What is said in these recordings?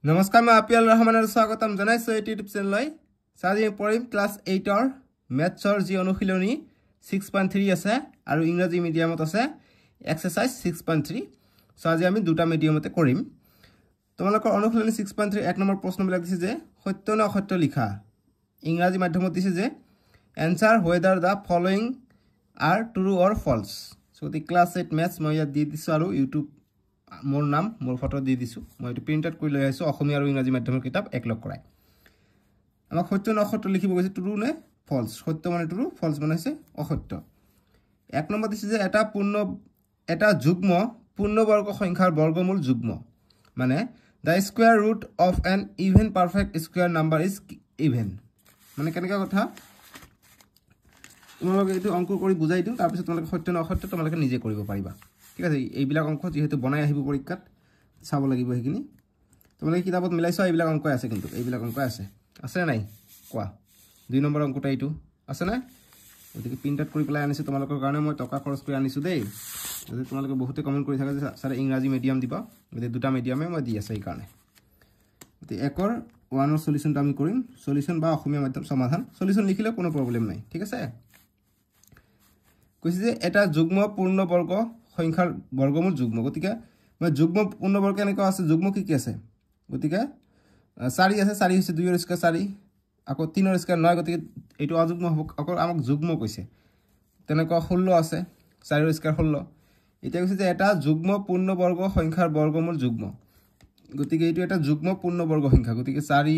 নমস্কাৰ মই আপিয়াল ৰহমানৰ স্বাগতম জনাইছো এই ইউটিউব চেনেললৈ আজি পঢ়িম ক্লাস 8 ৰ মেথছৰ যি অনুশীলনী 6.3 আছে আৰু ইংৰাজী মিডিয়ামত আছে এক্সাৰসাইজ 6.3 সো আজি আমি দুটা মিডিয়ামতে কৰিম তোমালোকৰ অনুশীলনী 6.3 এক নম্বৰ প্ৰশ্নবিলাক দিছে যে সত্য না অসত্য লিখা ইংৰাজী মাধ্যমত দিছে যে answer whether the following are true or false so the class 8 maths মই ইয়াত দি দিছো আৰু ইউটিউব মোৰ নাম মোৰ ফটো দি দিছো মই এটো প্ৰিন্ট আউট কৰি লৈ আইছো অসমীয়া আৰু ইংৰাজী মাধ্যমৰ কিতাপ একলগ কৰাই আমাক সত্য না অসত্য লিখিব কৈছে ট্ৰু নে ফলস সত্য মানে ট্ৰু ফলস মানে আছে অসত্য এক নম্বৰ দিছে যে এটা যুগ্ম পূৰ্ণবৰ্গ সংখ্যাৰ বৰ্গমূল যুগ্ম মানে the square root of an even perfect square number is even মানে কেনেকা কথা তোমালোকে এটো অংক কৰি বুজাই দিও তাৰ পিছত তোমালোকে সত্য না অসত্য তোমালোকে নিজে কৰিব পাৰিবা ঠিক আছে এইবিলাক অংক যেহেতু বনাই আহিব পৰীক্ষাত চাব লাগিব হেকিনি তোমালোকে কিতাপত মিলাইছো এইবিলাক অংক আছে কিন্তু এইবিলাক অংক আছে নাই কোৱা দুই নম্বৰ অংকটা এইটো আছে না ওদিকে প্ৰিন্ট আউট কৰি পেলাই আনিছো তোমালোকৰ কাৰণে মই টকা খৰচ কৰি আনিছো দেই যদি তোমালোকে বহুতে কমেন্ট কৰি থাকা যে স্যাৰ ইংৰাজী মিডিয়াম দিবা গতে দুটা মিডিয়ামে মই দি আছে এই কাৰণে গতে একৰ 1 ৰ সলিউশনটা আমি কৰিম সলিউশন বা অসমীয়া মাধ্যম সমাধান সলিউশন লিখিলে কোনো প্ৰবলেম নাই ঠিক আছে কৈছে যে এটা যুগ্ম পূৰ্ণবৰ্গ সংখ্যাৰ বৰ্গমূল যুগ্ম গতিকে মই যুগ্ম পূৰ্ণবৰ্গ এনেকৈ আছে যুগ্ম কি আছে গতিকে 4 আছে 4 হৈছে 2 ৰ স্কয়াৰ 4 আকৌ 3 ৰ স্কয়াৰ 9 গতিকে এইটো অযুগ্ম হ'ব আকৌ আমাক যুগ্ম কৈছে তেনেকৈ 16 আছে 4 ৰ স্কয়াৰ 16 এটা কৈছে যে এটা যুগ্ম পূৰ্ণবৰ্গ সংখ্যাৰ বৰ্গমূল যুগ্ম গতিকে এইটো এটা যুগ্ম পূৰ্ণবৰ্গ সংখ্যা গতিকে 4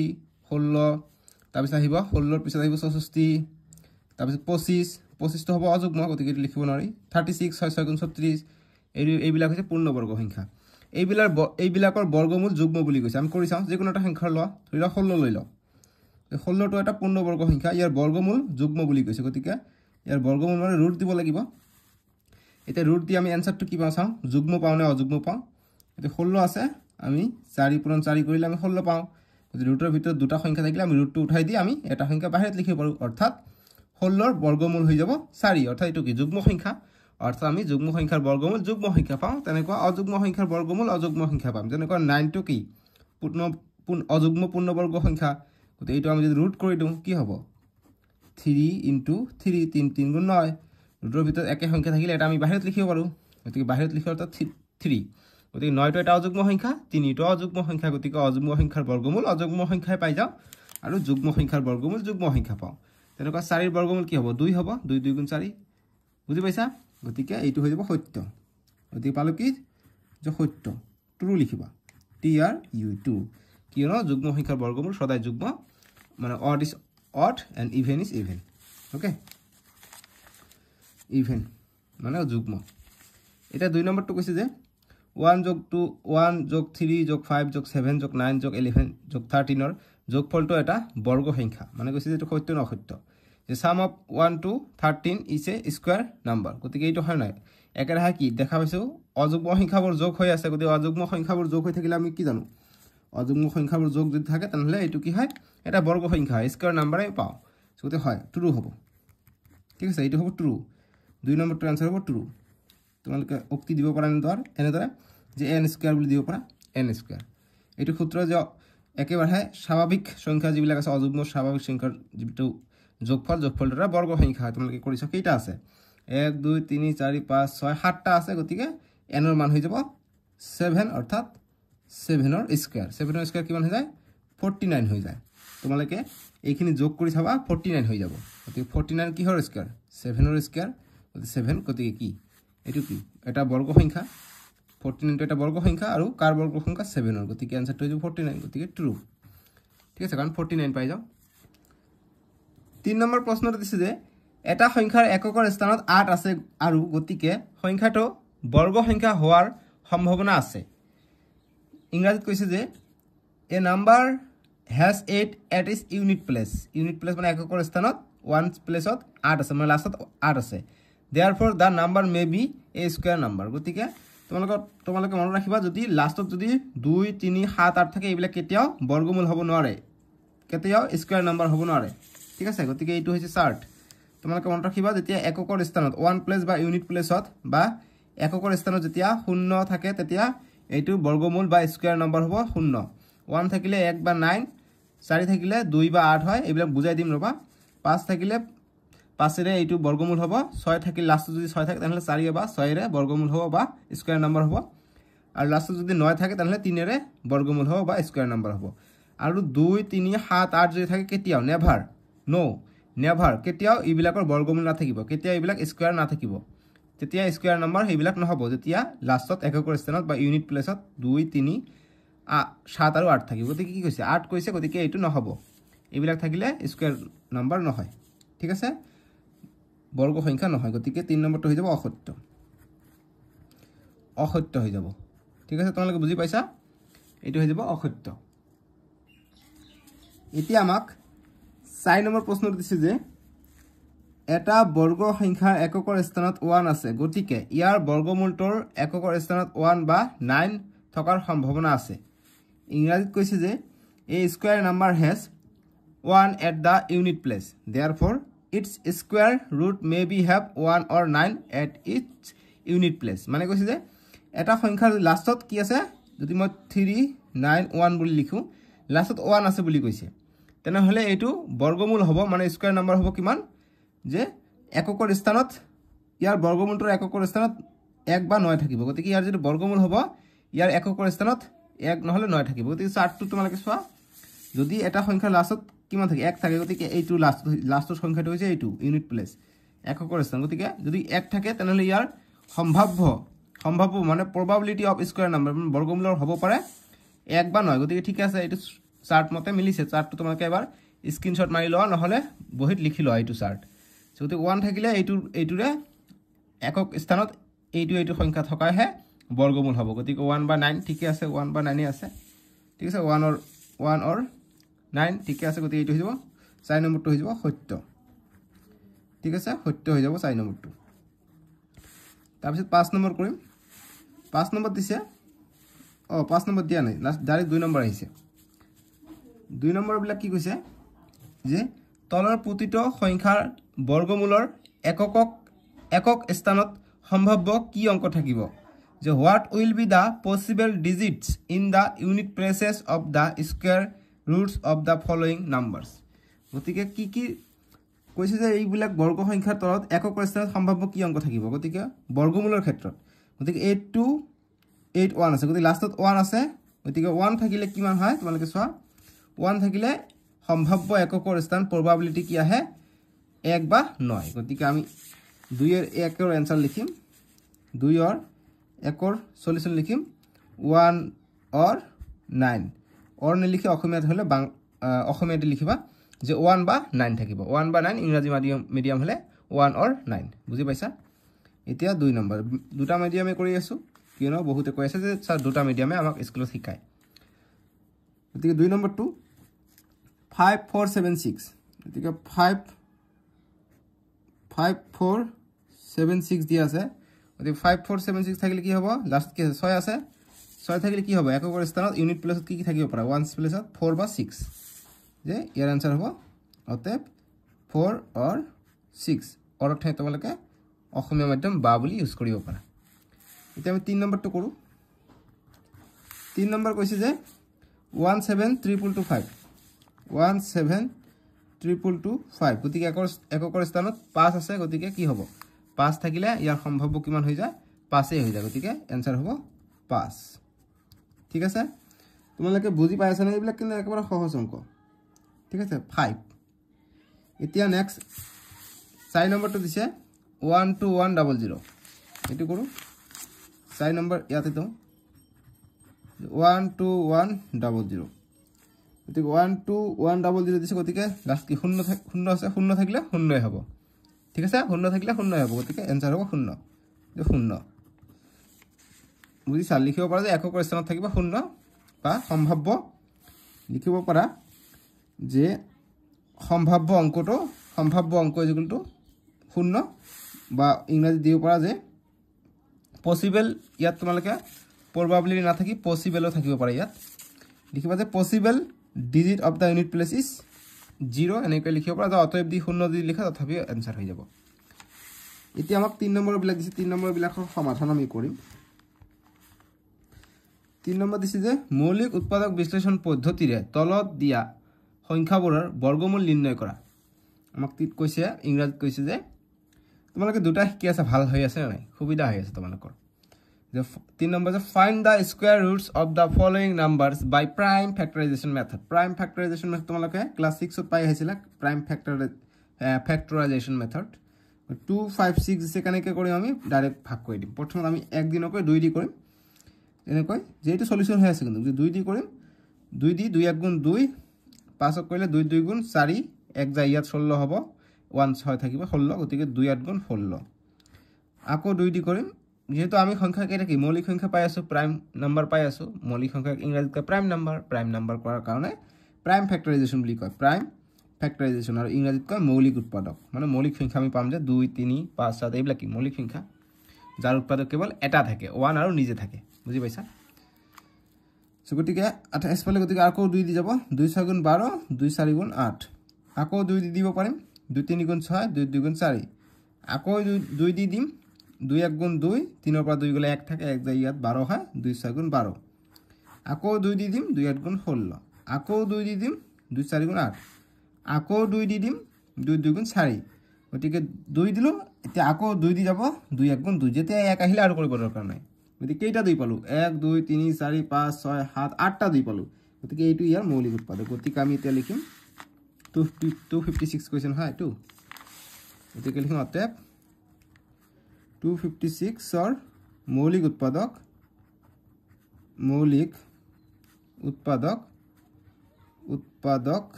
16 তাৰ পিছত আহিব 16 ৰ পিছত আহিব 64 তাৰ পিছত 25 তো হ'ব অযুগ্ম গতিকে এটো লিখিব নোৱাৰি 36 6 6 36 এইবিলাক হৈছে পূৰ্ণবৰ্গ সংখ্যা এইবিলাকৰ বৰ্গমূল যুগ্ম বুলি কৈছে আমি কৰি চাও যে কোনো এটা সংখ্যা লও ধৰি লও 16 লৈ লও 16 টো এটা পূৰ্ণবৰ্গ সংখ্যা ইয়াৰ বৰ্গমূল যুগ্ম বুলি কৈছে গতিকে ইয়াৰ বৰ্গমূল মানে ৰুট দিব লাগিব এটা ৰুট দি আমি আনসারটো কি পাও চাও যুগ্ম পাও না অযুগ্ম পাও এতে 16 আছে আমি 4 পূৰণ 4 কৰিলে আমি 16 পাও যদি ৰুটৰ ভিতৰত দুটা সংখ্যা থাকিলে আমি ৰুটটো উঠাই দি আমি এটা সংখ্যা বাহিৰত লিখিব পাৰো অৰ্থাৎ 16 ৰ বৰ্গমূল হৈ যাব 4 অৰ্থাৎ এটো কি যুগ্ম সংখ্যা অৰ্থাৎ আমি যুগ্ম সংখ্যাৰ বৰ্গমূল যুগ্ম সংখ্যা পাও তেনেকৈ অযুগ্ম সংখ্যাৰ বৰ্গমূল অযুগ্ম সংখ্যা পাম যেনেকৈ 9 টো কি অযুগ্ম পূৰ্ণবৰ্গ সংখ্যা গতে এইটো আমি যদি ৰুট কৰি দিও কি হ'ব 3 * 3 3 গুণ 9 ৰুটৰ ভিতৰত একে সংখ্যা থাকিলে এটা আমি বাহিৰত লিখিব পাৰো গতিকে বাহিৰত লিখি অৰ্থাৎ 3 গতিকে 9 টো এটা অযুগ্ম সংখ্যা 3 টো অযুগ্ম সংখ্যা গতিকে অযুগ্ম সংখ্যাৰ বৰ্গমূল অযুগ্ম সংখ্যাই পাই যাও আৰু যুগ্ম সংখ্যাৰ বৰ্গমূল যুগ্ম সংখ্যা পাও তেনেকুৱা 4 ৰ বৰ্গমূল কি হ'ব 2 হ'ব 2 2 গুণ 4 বুজি পাইছা গতিকে এইটো হৈ যাব সত্য গতিকে পালো কি যে সত্য ট্ৰু লিখিবা TRU2 কিয়নো যুগ্ম সংখ্যাৰ বৰ্গমূল সদায় যুগ্ম মানে odd is odd and even is even okay even মানে যুগ্ম এটা দুই নম্বৰটো কৈছে যে 1 + 2 1 + 3 + 5 + 7 + 9 + 11 + 13 ৰ যোগফলটো এটা বৰ্গ সংখ্যা মানে কৈছে যে এটো সত্য না অসত্য যে sum of 1 to 13 is a square number গতিকে এইটো হয় নাই একেৰাহে কি দেখা পাইছো অযুগ্ম সংখ্যাবোৰ যোগ হৈ আছে গতিকে অযুগ্ম সংখ্যাবোৰ যোগ হৈ থাকিলে আমি কি জানো অযুগ্ম সংখ্যাবোৰ যোগ যদি থাকে তেনহলে এইটো কি হয় এটা বৰ্গ সংখ্যা স্কয়াৰ নাম্বাৰে পাও গতিকে হয় ট্ৰু হ'ব ঠিক আছে এইটো হ'ব ট্ৰু দুই নম্বৰটো आंसर হ'ব ট্ৰু তোমালোকে উক্তি দিব পাৰা এনেদৰে যে n স্কয়াৰ বুলি দিব পাৰা n স্কয়াৰ এইটো সূত্ৰ যে একেবাৰে স্বাভাৱিক সংখ্যা যিবিলাক আছে অযুগ্ম স্বাভাৱিক সংখ্যাৰ যেটো যোগফলটা বৰ্গ সংখ্যা তোমালোকে কৰিছ কেইটা আছে 1 2 3 4 5 6 7টা আছে গতিকে n ৰ মান হৈ যাব 7 অৰ্থাৎ 7 ৰ স্কয়াৰ 7 ৰ স্কয়াৰ কিমান হৈ যায় 49 হৈ যায় তোমালোকে এইখিনি যোগ কৰি চাবা 49 হৈ যাব গতিকে 49 কিহৰ স্কয়াৰ 7 ৰ স্কয়াৰ গতিকে 7 গতিকে কি এটো কি এটা বৰ্গ সংখ্যা 49 টো এটা বৰ্গ সংখ্যা আৰু কাৰ বৰ্গ সংখ্যা 7 ৰ গতিকে आंसरটো হৈ যাব 49 গতিকে ট্ৰু ঠিক আছে কাৰণ 49 পাই যাও 3 নম্বৰ প্ৰশ্নটো দিছে যে এটা সংখ্যাৰ এককৰ স্থানত 8 আছে আৰু গতিকে সংখ্যাটো বৰ্গ সংখ্যা হোৱাৰ সম্ভাৱনা আছে ইংৰাজীত কৈছে যে a number has 8 at its unit place মানে এককৰ স্থানত 1 প্লেসত 8 আছে মানে লাষ্টত 8 আছে therefore the number may be a square number গতিকে তোমালোকে মনত ৰাখিবা যদি লাষ্টত যদি 2 3 7 8 থাকে এইবিলাক কেতিয়াও বৰ্গমূল হ'ব নোৱাৰে কেতিয়াও স্কয়াৰ নাম্বাৰ হ'ব নোৱাৰে ঠিক আছে গতিকে এইটো হৈছে চাৰ্ট তোমালোকে মনত ৰাখিবা যেতিয়া এককৰ স্থানত 1 প্লেস বা ইউনিট প্লেসত বা এককৰ স্থানত যেতিয়া 0 থাকে তেতিয়া এইটো বৰ্গমূল বা স্কয়াৰ নাম্বাৰ হ'ব 0 1 থাকিলে 1 বা 9 4 থাকিলে 2 বা 8 হয় এইবিলাক বুজাই দিম ৰবা 5 থাকিলে 5 ৰে এইটো বৰ্গমূল হ'ব 6 থাকিলে লাস্ট যদি 6 থাকে তাহলে 4 বা 6 ৰে বৰ্গমূল হ'ব বা স্কয়াৰ নম্বৰ হ'ব আৰু লাস্ট যদি 9 থাকে তাহলে 3 ৰে বৰ্গমূল হ'ব বা স্কয়াৰ নম্বৰ হ'ব আৰু 2 3 7 8 যদি থাকে কেতিয়াও নেভাৰ নো নেভাৰ কেতিয়াও ইবিলাকৰ বৰ্গমূল নাথাকিব কেতিয়া ইবিলাক স্কয়াৰ নাথাকিব তেতিয়া স্কয়াৰ নম্বৰ হেবিলাক নহব যেতিয়া লাষ্টত এককৰ স্থানত বা ইউনিট প্লেছত 2 3 7 আৰু 8 থাকিব গতিকে কি কৈছে 8 কৈছে গতিকে এইটো নহব এইবিলাক থাকিলে স্কয়াৰ নম্বৰ নহয় ঠিক আছে বৰ্গ সংখ্যা নহয় গতিকে 3 নম্বৰটো হৈ যাব অসত্য অসত্য হৈ যাব ঠিক আছে তোমালোকে বুজি পাইছা এইটো হৈ যাব অসত্য এতিয়া আমাক 4 নম্বৰ প্ৰশ্নটো দিছে যে এটা বৰ্গ সংখ্যাৰ এককৰ স্থানত 1 আছে গতিকে ইয়াৰ বৰ্গমূলটোৰ এককৰ স্থানত 1 বা 9 থকাৰ সম্ভাৱনা আছে ইংৰাজীত কৈছে যে a square number has 1 at the unit place therefore its square root may be have 1 or 9 at its unit place মানে কৈছে যে এটা সংখ্যাৰ লাষ্টত কি আছে যদি মই 3 9 1 বুলি লিখো লাষ্টত 1 আছে বুলি কৈছে তেনে হলে এইটো বৰ্গমূল হ'ব মানে স্কয়াৰ নম্বৰ হ'ব কিমান যে এককৰ স্থানত ইয়াৰ বৰ্গমূলটোৰ এককৰ স্থানত 1 বা 9 থাকিব গতিকে ইয়াৰ যদি বৰ্গমূল হ'ব ইয়াৰ এককৰ স্থানত 1 নহলে 9 থাকিব গতিকে চাৰ্টটো তোমালোকে চোৱা যদি এটা সংখ্যাৰ লাষ্টত কিমান থাকে 1 থাকে গতিকে এইটো লাষ্টৰ সংখ্যাটো হৈছে এইটো ইউনিট প্লেস এককৰ স্থান গতিকে যদি 1 থাকে তেনহলে ইয়াৰ সম্ভাৱ্য মানে probability of square number বৰ্গমূলৰ হ'ব পাৰে 1 বা 9 গতিকে ঠিক আছে এইটো চাৰ্ট মতে মিলিছে চাৰ্টটো তোমালোকে এবাৰ স্ক্ৰিনশ্বট মাৰি লোৱা নহলে বহিত লিখি লোৱা এইটো চাৰ্ট যদি 1 থাকিলে এইটোৰে একক স্থানত এইটো সংখ্যা থকাহে বৰ্গমূল হ'ব গতিকে 1 বা 9 ঠিক আছে 1 বা 9 আছে ঠিক আছে 1 or 9 ঠিক আছে গতিকে এইটো হৈ যাব 4 নম্বৰটো হৈ যাব সত্য ঠিক আছে সত্য হৈ যাব 4 নম্বৰটো তাৰ পিছত 5 নম্বৰ কৰিম 5 নম্বৰ দিছে 5 নম্বৰ দিয়া নাই লাষ্ট ডাইৰেক্ট 2 নম্বৰ আহিছে 2 নম্বৰ বিলাক কি কৈছে যে তলৰ প্ৰতিটো সংখ্যাৰ বৰ্গমূলৰ একক স্থানত সম্ভাৱ্য কি অংক থাকিব যে what will be the possible digits in the unit places of the square roots of the following numbers গতিকে কি কৈছে যে এইবিলাক বৰ্গ সংখ্যাৰ তলত একক স্থানত সম্ভাৱ্য কি অংক থাকিব গতিকে বৰ্গমূলৰ ক্ষেত্ৰত গতিকে 8 2 8 1 আছে গতিকে লাষ্টত 1 আছে গতিকে 1 থাকিলে কিমান হয় তোমালোকে চোৱা 1 থাকিলে সম্ভাৱ্য এককৰ স্থান probability কি আহে 1 বা 9 গতিকে আমি 2 এর 1 এর आंसर লিখিম 2 এর 1 এর সলিউশন লিখিম 1 or 9 or নে লিখি অসমীয়াত হলে অসমীয়াতে লিখিবা যে 1 বা 9 থাকিব 1 বা 9 ইংৰাজী মিডিয়াম হলে 1 or 9 বুজি পাইছা এতিয়া 2 নম্বৰ দুটা মিডিয়ামে কৰি আছো কিনো বহুতে কৈ আছে যে স্যাৰ দুটা মিডিয়ামে আমাক স্কুলত শিকায় গতিকে 2 নম্বৰটো 5476 গতিকে 5476 দিয়া আছে গতিকে 5476 থাকিলে কি হ'ব লাষ্ট কি 6 আছে 6 থাকিলে কি হ'ব এককৰ স্থানত ইউনিট প্লেছত কি থাকিব পাৰা 1 প্লেছত 4 বা 6 যে ইয়াৰ आंसर হ'ব অতএব 4 or 6 অৰ্থে তোমালোকে অসমীয়া মাধ্যম বা বুলি ইউজ কৰিব পাৰা এতিয়া আমি 3 নম্বৰটো কৰো 3 নম্বৰ কৈছে যে 17225 17225 গতিকে এককৰ স্থানত 5 আছে গতিকে কি হ'ব 5 থাকিলে ইয়াৰ সম্ভাৱ্য কিমান হৈ যায় 5 হৈ যায় গতিকে आंसर হ'ব 5 ঠিক আছে তোমালোকে বুজি পাইছা না এইবিলাক কিন্তু একেবাৰে সহজ অংক ঠিক আছে 5 এতিয়া নেক্সট 4 নম্বৰটো দিছে 12100 এটো কৰো 4 নম্বৰ ইয়াতে তো 12100 গতিকে 12100 দিছে গতিকে লাষ্ট কি 0 আছে 0 থাকিলে 0 হ'ব ঠিক আছে 0 থাকিলে 0 হ'ব গতিকে आंसर হ'ব 0 যে 0 বুজি চাল লিখিব পাৰা যে এককৰ স্থানত থাকিব 0 বা সম্ভাৱ্য লিখিব পাৰা যে সম্ভাৱ্য অংক ইকুয়াল 0 বা ইংৰাজী দিব পাৰা যে পসিবল ইয়াত তোমালোকে probability না থাকি পসিবলও থাকিব পাৰা ইয়াত লিখিবা যে possible digit of the unit place is 0 এনেকৈ লিখিব পাৰা অতএব দি 0 দি লিখা তথাপি आंसर হৈ যাব এতিয়া আমাক 3 নম্বৰ বিলাক দিছে 3 নম্বৰ বিলাকৰ সমাধান আমি কৰিম 3 নম্বৰ দিছে যে মৌলিক উৎপাদক বিশ্লেষণ পদ্ধতিৰে তলত দিয়া সংখ্যাবোৰৰ বৰ্গমূল নিৰ্ণয় কৰা আমাক কৈছে ইংৰাজীত কৈছে যে তোমালোকে দুটা শিকি আছে ভাল হৈ আছে নাই সুবিধা হৈ আছে তোমালোকৰ যে 3 নম্বৰ যে find the square roots of the following numbers by prime factorisation method prime factorisation method তোমালোকে ক্লাস 6 ত পাই আহিছিলা প্ৰাইম ফ্যাক্টৰাইজেশ্যন মেথড 2 5 6 দিছে কেনেকৈ কৰিম আমি ডাইৰেক্ট ভাগ কৰি দিম প্ৰথমে আমি এক দিনকৈ 2 দি কৰিম এনেকৈ যেটো সলিউশন হৈ আছে কিন্তু যে 2 দি কৰিম 2 দি 2 1 গুণ 2 5 কৰিলে 2 2 গুণ 4 এক যায় ইয়াত 16 হ'ব 1 6 থাকিব 16 গতিকে 2 8 গুণ 16 আকৌ 2 দি কৰিম যেহেতু আমি সংখ্যা কেইটা কি মৌলিক সংখ্যা পাই আছো প্ৰাইম নাম্বাৰ পাই আছো মৌলিক সংখ্যা ইংৰাজীত কয় প্ৰাইম নাম্বাৰ কৰাৰ কাৰণে প্ৰাইম ফ্যাক্টৰাইজেশ্যন বুলি কয় প্ৰাইম ফ্যাক্টৰাইজেশ্যন আৰু ইংৰাজীত কয় মৌলিক উৎপাদক মানে মৌলিক সংখ্যা আমি পাম যে 2 3 5 7 এইবিলাক কি মৌলিক সংখ্যা যাৰ উৎপাদক কেৱল এটা থাকে 1 আৰু নিজে থাকে বুজি পাইছা সো গতিকে 28 পালে গতিকে আকৌ 2 দি যাব 2 6 গুণ 12 2 4 গুণ 8 আকৌ 2 দি দিব পাৰিম 2 3 গুণ 6 2 2 গুণ 4 আকৌ 2 দি দিম 2 1 গুণ 2 3 ৰ পৰা 2 গলে 1 থাকে 1 যায় ইয়াত 12 হয় 2 6 গুণ 12 আকৌ 2 দি দিম 2 8 গুণ 16 আকৌ 2 দি দিম 2 4 গুণ 8 আকৌ 2 দি দিম 2 2 গুণ 4 গতিকে 2 দিলো এতিয়া আকৌ 2 দি যাব 2 1 গুণ 2 যেতিয়া 1 আহিলে আৰু কৰিব দৰকাৰ নাই গতিকে কেইটা 2 পালো 1 2 3 4 5 6 7 8টা 2 পালো গতিকে এইটো ইয়াৰ মৌলিক উৎপাদক গতিকে আমি এতিয়া লিখিম 256 কোৱেশ্চন হয় 2 গতিকে লিখিম অতএব 256 ৰ মৌলিক উৎপাদক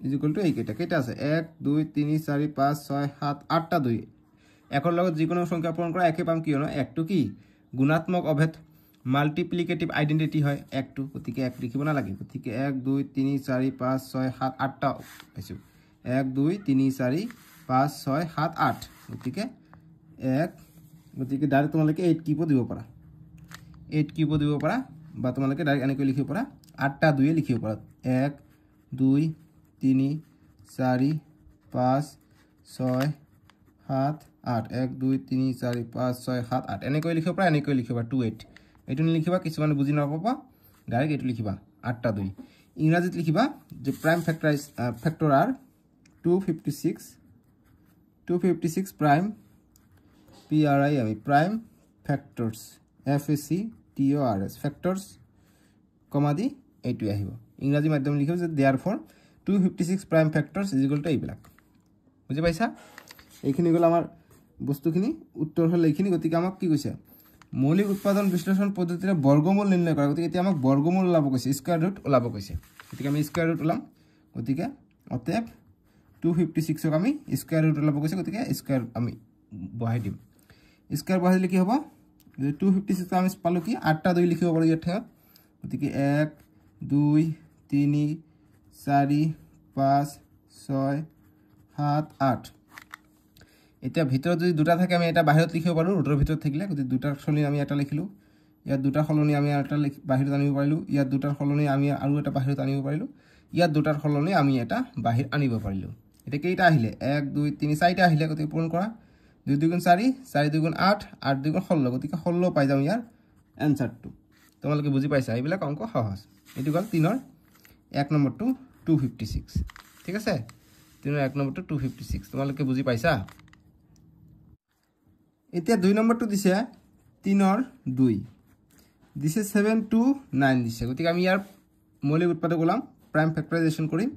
ইজ ইকুৱেল টু এই কেইটা আছে 1 2 3 4 5 6 7 8টা 2 একৰ লগত যিকোনো সংখ্যা পূৰণ কৰা একে পাম কি হয় একটো কি গুণাত্মক অভেদ মাল্টিপ্লিকেটিভ আইডেন্টিটি হয় একটো গতিকে এক লিখিব না লাগে গতিকে 1 2 3 4 5 6 7 8টা পাইছো 1 2 3 4 5 6 7 8 গতিকে 1 গতিকে ডাইৰেক্ট তোমালোকে 8 কিউব দিব পাৰা 8 কিউব দিব পাৰা বা তোমালোকে ডাইৰেক্ট এনেকৈ লিখিব পাৰা 8টা 2 লিখিব পাৰা 1 2 3 4 5 6 7 8 1 2 3 4 5 6 7 8 এনেকৈ লিখিব পাৰা এনেকৈ লিখিবা 2 8 এটো লিখিবা কিছুমান বুজি নাপাবা ডাইৰেক্ট এটো লিখিবা 8টা 2 ইংৰাজীত লিখিবা যে প্ৰাইম ফ্যাক্টৰ আৰ 256 প্ৰাইম PRI আমি prime factors FACTORS factors comma দি এইটো আহিব ইংৰাজী মাধ্যম লিখিব যে therefore 256 prime factors is equal to এইবিলাক বুজি পাইছা এইখিনি গল আমাৰ বস্তুখিনি উত্তৰ হল এইখিনি গতিকে আমাক কি কৈছে মৌলিক উৎপাদন বিশ্লেষণ পদ্ধতিৰে বৰ্গমূল নিৰ্ণয় কৰা গতিকে এতিয়া আমাক বৰ্গমূল ওলাব কৈছে স্কয়াৰ ৰুট ওলাব কৈছে গতিকে আমি স্কয়াৰ ৰুট ওলাম গতিকে অতএব 256 ক আমি স্কয়াৰ ৰুট ওলাব কৈছে গতিকে স্কয়াৰ আমি বহাই দিম স্কয়াৰ বহাই দিলে কি হ'ব যে 256 আমি পালো কি 8টা 2 লিখিব পাৰো ইয়াত গতিকে 1 2 3 4 5 6 7 8 এতিয়া ভিতৰত যদি দুটা থাকে আমি এটা বাহিৰত লিখিব পাৰো ৰুটৰ ভিতৰত থাকিলে গতিকে দুটাৰ সলনি আমি এটা লিখিলো ইয়াত দুটাৰ সলনি আমি এটা বাহিৰত আনিব পাৰিলো ইয়াত দুটাৰ সলনি আমি আৰু এটা বাহিৰত আনিব পাৰিলো ইয়াত দুটাৰ সলনি আমি এটা বাহিৰ আনিব পাৰিলো এটা কেইটা আহিলে 1 2 3 4টা আহিলে গতিকে পূৰণ কৰা 2 2 গুণ 4 4 2 গুণ 8 8 2 গুণ 16 গতিকে 16 পাই যাম ইয়াৰ এনসাৰটো তোমালোকে বুজি পাইছা এইবিলাক অংক সহজ এটো গল 3 ৰ 1 নম্বৰটো 256 ঠিক আছে 3 ৰ 1 নম্বৰটো 256 তোমালোকে বুজি পাইছা এতিয়া 2 নম্বৰটো দিছে 3 ৰ 2 দিছে 7 2 9 দিছে গতিকে আমি ইয়াৰ মৌলিক উৎপাদক ওলাম প্ৰাইম ফ্যাক্টৰাইজেশ্যন কৰিম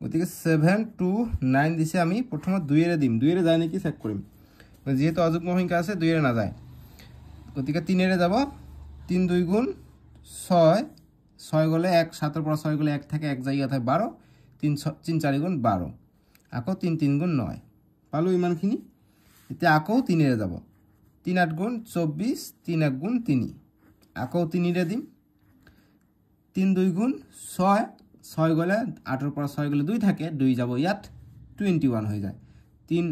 গতিকে 7 2 9 দিছে আমি প্ৰথমত 2 এৰে দিম 2 এৰে যায় নেকি চেক কৰিম যেহেতু অযুগ্ম সংখ্যা আছে 2 এৰে না যায় গতিকে 3 এৰে যাব 3 2 গুণ 6 6 গলে 1 7 ৰ পৰা 6 গলে 1 থাকে 1 যায় ইয়াত 12 3 4 গুণ 12 আকৌ 3 3 গুণ 9 পালো ইমানখিনি এতিয়া আকৌ 3 এৰে যাব 3 8 গুণ 24 3 1 গুণ 3 আকৌ 3 এৰে দিম 3 2 গুণ 6 6 গলে 8 ৰ পৰা 6 গলে 2 থাকে 2 যাব ইয়াত 21 হৈ যায় 3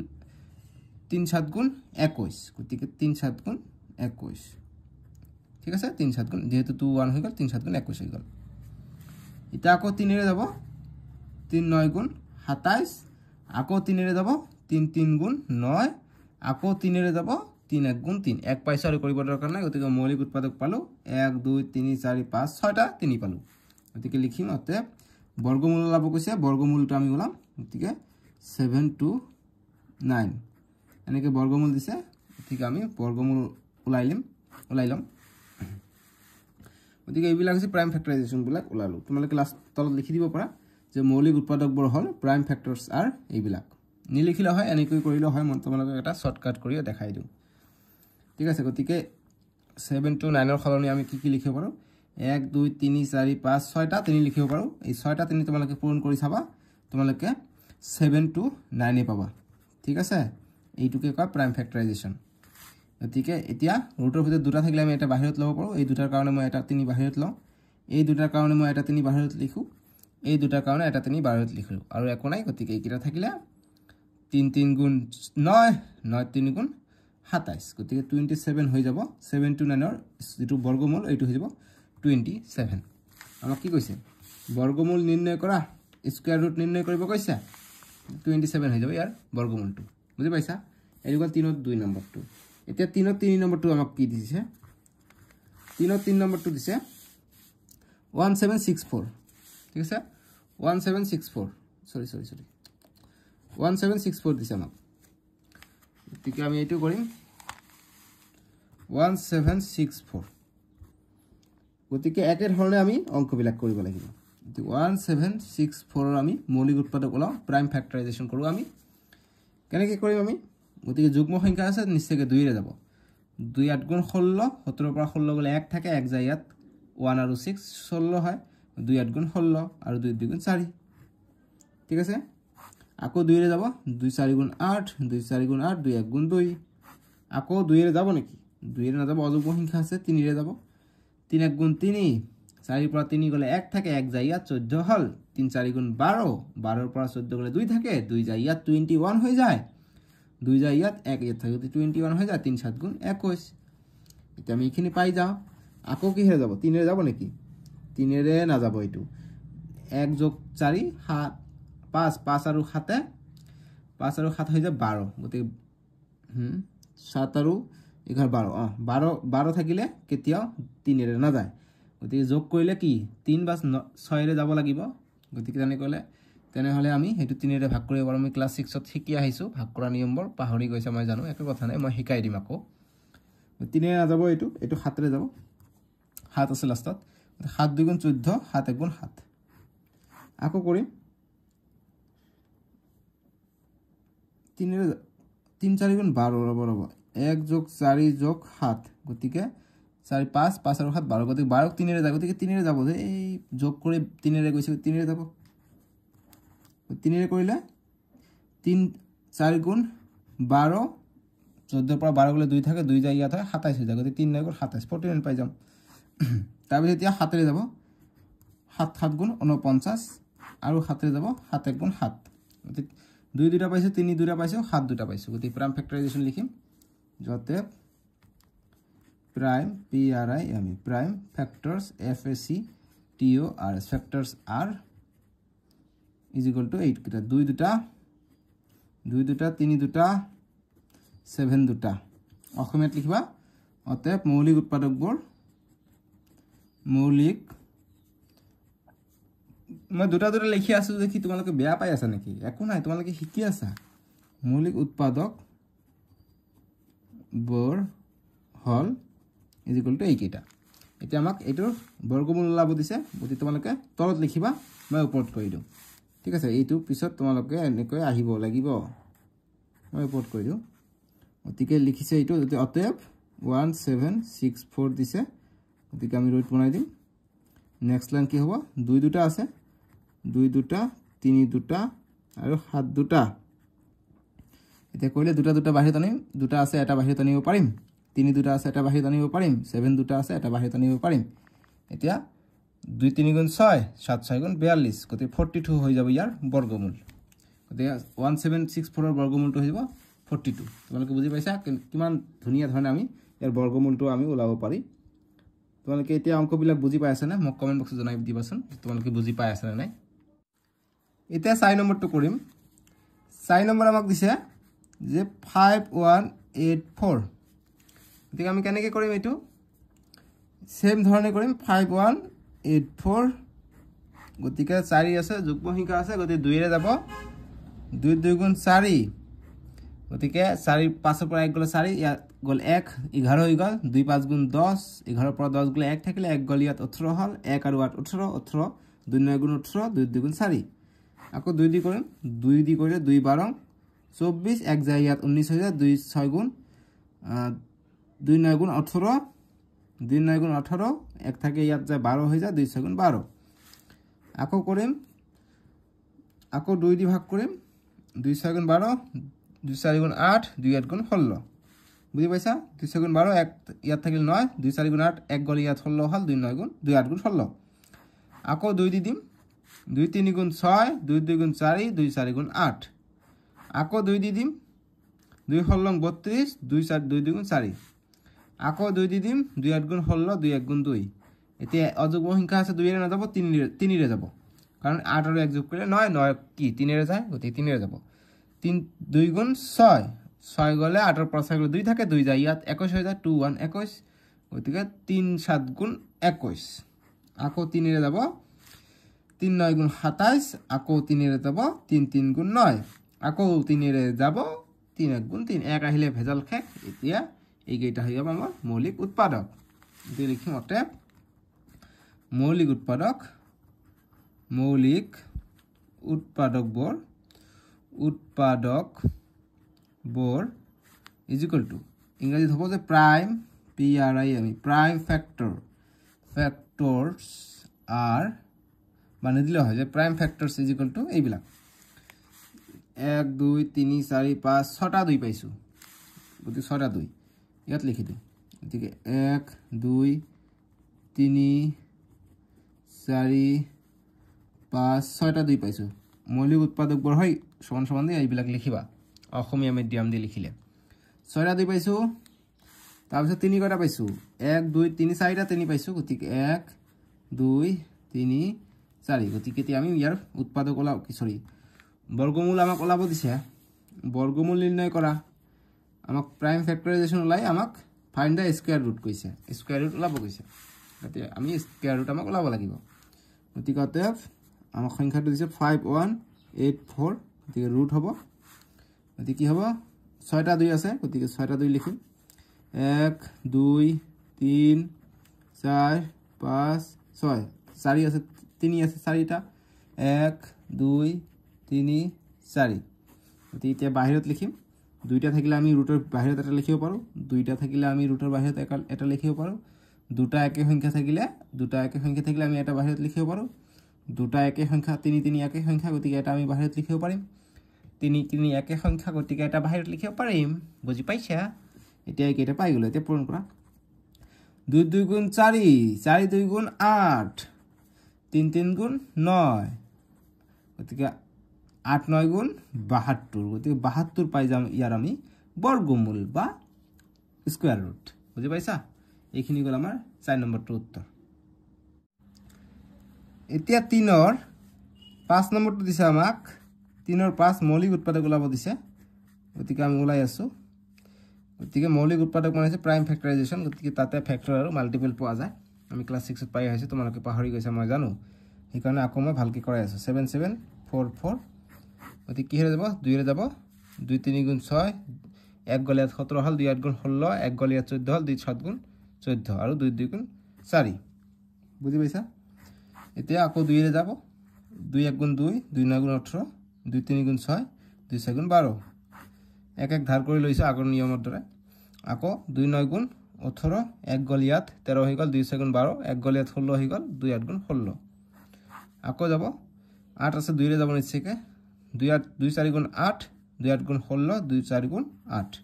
7 গুণ 21 গতিকে 3 7 গুণ 21 ঠিক আছে 3 7 গুণ যেহেতু 2 1 হৈ গল 3 7 গুণ 21 হৈ গল এটা আকৌ 3 এৰে যাব 3 9 গুণ 27 আকৌ 3 এৰে যাব 3 3 গুণ 9 আকৌ 3 এৰে যাব 3 1 গুণ 3 এক পাইছো আৰু কৰিব দৰকাৰ নাই গতিকে মৌলিক উৎপাদক পালো 1 2 3 4 5 6টা 3 পালো গতিকে লিখিম অতএব বর্গমূল ওলাব কৈছে বর্গমূলটো আমি ওলাম গতিকে 7 to 9 এনেকে বর্গমূল দিছে ঠিক আমি বর্গমূল ওলাইলাম গতিকে এইবিলাক হৈছে প্ৰাইম ফ্যাক্টৰাইজেশন বিলাক ওলালো তোমালোকে লাষ্ট তলত লিখি দিব পাৰা যে মৌলিক উৎপাদকবোৰ হল প্ৰাইম ফ্যাক্টৰস আৰ এইবিলাক নিলিখিলে হয় এনেকৈ কৰিলে হয় মই তোমালোকক এটা শৰ্টকাট কৰি দেখাই দিম ঠিক আছে গতিকে 7 to 9 ৰ খলনি আমি কি লিখিব পাৰো 1 2 3 4 5 6টা 3 লিখিব পাৰো এই 6টা 3 তোমালোকে পূৰণ কৰি চাবা তোমালোকে 7 to 9 এ পাবা ঠিক আছে এইটোকে কয় প্ৰাইম ফ্যাক্টৰাইজেশন গতিকে এতিয়া ৰুটৰ ভিতৰত দুটা থাকিলে আমি এটা বাহিৰত লব পাৰো এই দুটাৰ কাৰণে মই এটা 3 বাহিৰত লওঁ এই দুটাৰ কাৰণে মই এটা 3 বাহিৰত লিখো এই দুটাৰ কাৰণে এটা 3 বাহিৰত লিখো আৰু একো নাই গতিকে এইকিটা থাকিলে 3 3 গুণ 9 9 3 গুণ 27 গতিকে 27 হৈ যাব 7 to 9 ৰ যেটো বৰ্গমূল এইটো হৈ যাব 27 আমাক কি কৈছে বৰ্গমূল নিৰ্ণয় কৰা স্কয়াৰ ৰুট নিৰ্ণয় কৰিব কৈছে 27 হৈ যাব ইয়াৰ বৰ্গমূলটো বুজি পাইছা এই গল 3 ৰ 2 নম্বৰটো এতিয়া 3 ৰ 3 নম্বৰটো আমাক কি দিছে 3 ৰ 3 নম্বৰটো দিছে 1764 ঠিক আছে 1764 সৰি 1764 দিছে আমাক গতিকে আমি এইটো কৰিম 1764 গতিকে একে ধৰণে আমি অংকবিলাক কৰিব লাগিব 1764 ৰ আমি মৌলিক উৎপাদক ওলাও প্ৰাইম ফ্যাক্টৰাইজেশন কৰো আমি কেনেকৈ কৰিম আমি গতিকে যুগ্ম সংখ্যা আছে নিশ্চয়কৈ 2 ৰে যাব 2 8 গুণ 16 17 ৰ পৰা 16 গলে 1 থাকে 1 যায় ইয়াত 1 আৰু 6 16 হয় 2 8 গুণ 16 আৰু 2 2 গুণ 4 ঠিক আছে আকৌ 2 ৰে যাব 2 4 গুণ 8 2 4 গুণ 8 2 1 গুণ 2 আকৌ 2 ৰে যাব নেকি 2 ৰে না যাব অযুগ্ম সংখ্যা আছে 3 ৰে যাব 3 1 গুণ 3 4 পৰা 3 গলে 1 থাকে 1 যায় ইয়াত 14 হল 3 4 গুণ 12 12 পৰা 14 গলে 2 থাকে 2 যায় ইয়াত 21 হৈ যায় 2 যায় ইয়াত 1 ইয়াত থাকে 21 হৈ যায় 3 7 গুণ 21 এটা আমি এখানে পাই যাও আকৌ কি হে যাব 3 ৰে যাব নেকি 3 ৰে না যাব এটো 1 যোগ 4 7 5 5 আৰু 7 5 আৰু 7 হৈ যায় 12 গতি 7 আৰু 11 12 12 থাকিলে কেতিয়াও 3 ৰে না যায় গতি যোগ কৰিলে কি 3 বা 6 ৰে যাব লাগিব গতি কেনে কলে তেনে হলে আমি হেতু 3 ৰে ভাগ কৰিব পাৰো আমি ক্লাস 6 ত শিকি আহিছো ভাগ কৰা নিয়মবোৰ পাহৰি গৈছে মই জানো একো কথা নাই মই শিকাই দিম আকৌ 3 ৰে না যাব এটো 7 ৰে যাব 7 আছে লাষ্টত 7 2 গুণ 14 7 1 গুণ 7 আকৌ কৰিম 3 4 গুণ 12 ৰব 1 যোগ 4 যোগ 7 গতিকে 4 5 5 আৰু 7 12 গতিকে 12 3 ৰে যাব গতিকে 3 ৰে যাব যে এই যোগ কৰি 3 ৰে গৈছে 3 ৰে যাব 3 ৰে কৰিলে 3 4 গুণ 12 14 পৰা 12 গলে 2 থাকে 2 যায় ইয়াত হয় 27 হৈ যায় গতিকে 3 9 গুণ 27 49 পাই যাম তাৰপিছত এতিয়া 7 ৰে যাব 7 7 গুণ 49 আৰু 7 ৰে যাব 7 1 গুণ 7 গতিকে 2 দুটা পাইছো 3 দুটা পাইছো 7 দুটা পাইছো গতিকে প্ৰাইম ফ্যাক্টৰাইজেশন লিখিম যতে prime PRIME prime factors FACTORS factors are is equal to 8 কিটা 2 দুটা 3 দুটা 7 দুটা অসমীয়াত লিখিবা অতএব মৌলিক উৎপাদকবোৰ মৌলিক মই দুটা লিখি আছো দেখি তোমালোকে বেয়া পাই আছা নেকি একো নাই তোমালোকে শিকি আছা মৌলিক উৎপাদক বৰ হল is equal to এইকেইটা এতিয়া আমাক এটোৰ বৰ্গমূল ওলাব দিছে গতি তোমালোকে তলত লিখিবা মই ওপৰত কৰি দিম ঠিক আছে এইটো পিছত তোমালোকে এনেকৈ আহিব লাগিব মই ওপৰত কৰি দিম গতিকে লিখিছে এইটো অতএব 1764 দিছে গতিকে আমি ৰুট বনাই দিম নেক্সট লাইন কি হ'ব 2 দুটা আছে 2 দুটা 3 দুটা আৰু 7 দুটা এতিয়া কইলে দুটা বাহিৰত আনিম দুটা আছে এটা বাহিৰত আনিব পাৰিম 3 দুটা আছে এটা বাহিৰত আনিব পাৰিম 7 দুটা আছে এটা বাহিৰত আনিব পাৰিম এতিয়া 2 3 গুণ 6 7 6 গুণ 42 গতি 42 হৈ যাব ইয়াৰ বৰ্গমূল গতি 1764 ৰ বৰ্গমূলটো হৈ যাব 42 তোমালোকে বুজি পাইছা কিমান ধুনিয়া ধৰণে আমি ইয়াৰ বৰ্গমূলটো আমি ওলাব পাৰি তোমালোকে এতিয়া অংকবিলাক বুজি পাই আছে না মোক কমেন্ট বক্সত জনাই দিবাচোন তোমালোকে বুজি পাই আছে না নাই এতিয়া 4 নম্বৰটো কৰিম 4 নম্বৰ আমাক দিছে যে 5184 গতিকে আমি কেনেকৈ কৰিম এইটো সেম ধৰণে কৰিম 5184 গতিকে 4 আছে যুগ্ম সংখ্যা আছে গতিকে 2 ৰে যাব 2 2 গুণ 4 গতিকে 4 5 পৰা 1 গলে 4 ইয়াত গল 1 11 হৈ গল 2 5 গুণ 10 11 পৰা 10 গলে 1 থাকিলে 1 গল ইয়াত 18 হল 1 আৰু 8 18 18 2 9 গুণ 18 2 2 গুণ 4 আকৌ 2 দি কৰিম 2 দি কৰিলে 2 12 24 1 যায় ইয়াত 19 হৈ যায় 2 6 গুণ 2 9 গুণ 18 2 9 গুণ 18 1 থাকে ইয়াত যায় 12 হৈ যায় 2 6 গুণ 12 আকৌ কৰিম আকৌ 2 দি ভাগ কৰিম 2 6 গুণ 12 2 4 গুণ 8 2 8 গুণ 16 বুঝি পাইছা 2 6 গুণ 12 1 ইয়াত থাকিল 9 2 4 গুণ 8 1 গল ইয়াত 16 হল 2 9 গুণ 2 8 গুণ 16 আকৌ 2 দি দিম 2 3 গুণ 6 2 2 গুণ 4 2 4 গুণ 8 আকৌ 2 দি দিম 2 16 32 2 4 2 2 গুণ 4 আকৌ 2 দি দিম 2 8 গুণ 16 2 1 গুণ 2 এতিয়া অযুগ্ম সংখ্যা আছে 2 ৰে না যাব 3 ৰে যাব কারণ 8 আর 1 যোগ করলে 9 9 কি 3 রে যায় গতি 3 রে যাব 3 2 গুণ 6 6 গলে 8 এর পর 6 গলে 2 থাকে 2 যায় ইয়াত 21 হয়ে যায় 2 1 21 গতিকে 3 7 গুণ 21 আকো 3 রে যাব 3 9 গুণ 27 আকো 3 রে যাব 3 3 গুণ 9 আকো 3 রে যাব 3 1 গুণ 3 1 আহিলে ভেজাল শেষ এতিয়া এইকেইটা হই যাব আমার মৌলিক উৎপাদক এটি লিখিম অতএব মৌলিক উৎপাদক বোর ইজ ইকুয়াল টু ইংরেজি হবো যে প্রাইম প্রাইম ফ্যাক্টরস আর মানে দিলে হয় যে prime factors is equal two এইবিলাক 1 2 3 4 5 6টা 2 পাইছো গতি 6টা 2 ইয়াত লিখি দিম গতিকে 1 2 3 4 5 6টা 2 পাইছো মৌলিক উৎপাদক বৰ হয় সমান সমান দি এইবিলাক লিখিবা অসমীয়া মিডিয়াম দি লিখিলে 6টা 2 পাইছো তাৰপিছত 3 কটা পাইছো 1 2 3 4টা 3 পাইছো গতিকে 1 2 3 4 গতিকে এতিয়া আমি ইয়াৰ উৎপাদক ওলাও কি সৰি বর্গমূল আমাক ওলাব দিছে বর্গমূল নির্ণয় করা আমাক প্রাইম ফ্যাক্টরাইজেশন ওলাই আমাক ফাইন্ড দা স্কয়ার রুট কইছে স্কয়ার রুট ওলাব কইছে গতি আমি স্কয়ার রুট আমাক ওলাব লাগিব গতিকে অতএব আমাক সংখ্যাটো দিছে 5184 গতিকে রুট হবে গতিকে কি হবে 6টা 2 আছে গতিকে 6টা 2 লিখিম 1 2 3 4 5 6 4 আছে 3 আছে 4টা 1 2 3 4 গতি এতিয়া বাহিৰত লিখিম দুইটা থাকিলে আমি ৰুটৰ বাহিৰত এটা লিখিব পাৰো দুইটা থাকিলে আমি ৰুটৰ বাহিৰত এটা লিখিব পাৰো দুটা একে সংখ্যা থাকিলে আমি এটা বাহিৰত লিখিব পাৰো দুটা একে সংখ্যা 3 3 একে সংখ্যা গতিকে এটা আমি বাহিৰত লিখিব পাৰিম 3 3 একে সংখ্যা গতিকে এটা বাহিৰত লিখিব পাৰিম বুজি পাইছা এতিয়া এইকেইটা পাই গলো এতিয়া পূৰণ কৰা 2 2 গুণ 4 4 2 গুণ 8 3 3 গুণ 9 গতিকে 8 9 গুণ 72 গতিকে 72 পাই যাম ইয়াৰ আমি বৰ্গমূল বা স্কয়াৰ ৰুট বুঝি পাইছা এইখিনি গল আমাৰ 4 নম্বৰটো উত্তৰ এতিয়া 3 ৰ 5 নম্বৰটো দিছে আমাক 3 ৰ 5 মৌলিক উৎপাদক ওলাব দিছে গতিকে আমি ওলাই আছো গতিকে মৌলিক উৎপাদক মানে প্রাইম ফ্যাক্টরাইজেশন গতিকে তাতে ফ্যাক্টর আৰু মাল্টিপল পোৱা যায় আমি ক্লাস 6 ত পাই আছে তোমালোকে পাহৰি গৈছা মই জানো সেইকাৰণে আকৌ মই ভালকৈ কৰাই আছো 7744 গতিকে কি হয়ে যাব 2 ৰে যাব 2 3 গুণ 6 1 গলে 17 হল 2 8 গুণ 16 1 গলে 14 হল 2 7 গুণ 14 আৰু 2 2 গুণ 4 বুজি পাইছা এতিয়া আকৌ 2 ৰে যাব 2 1 গুণ 2 2 9 গুণ 18 2 3 গুণ 6 2 6 গুণ 12 এক এক ধাৰ কৰি লৈছো আগৰ নিয়মৰ দৰে আকৌ 2 9 গুণ 18 1 গল ইয়াত 13 হৈ গল 2 6 গুণ 12 1 গল ইয়াত 16 হৈ গল 2 8 গুণ 16 আকৌ যাব 8 আছে 2 ৰে যাব নিশ্চয়কৈ 2 8 2 4 গুণ 8 2 8 গুণ 16 2 4 গুণ 8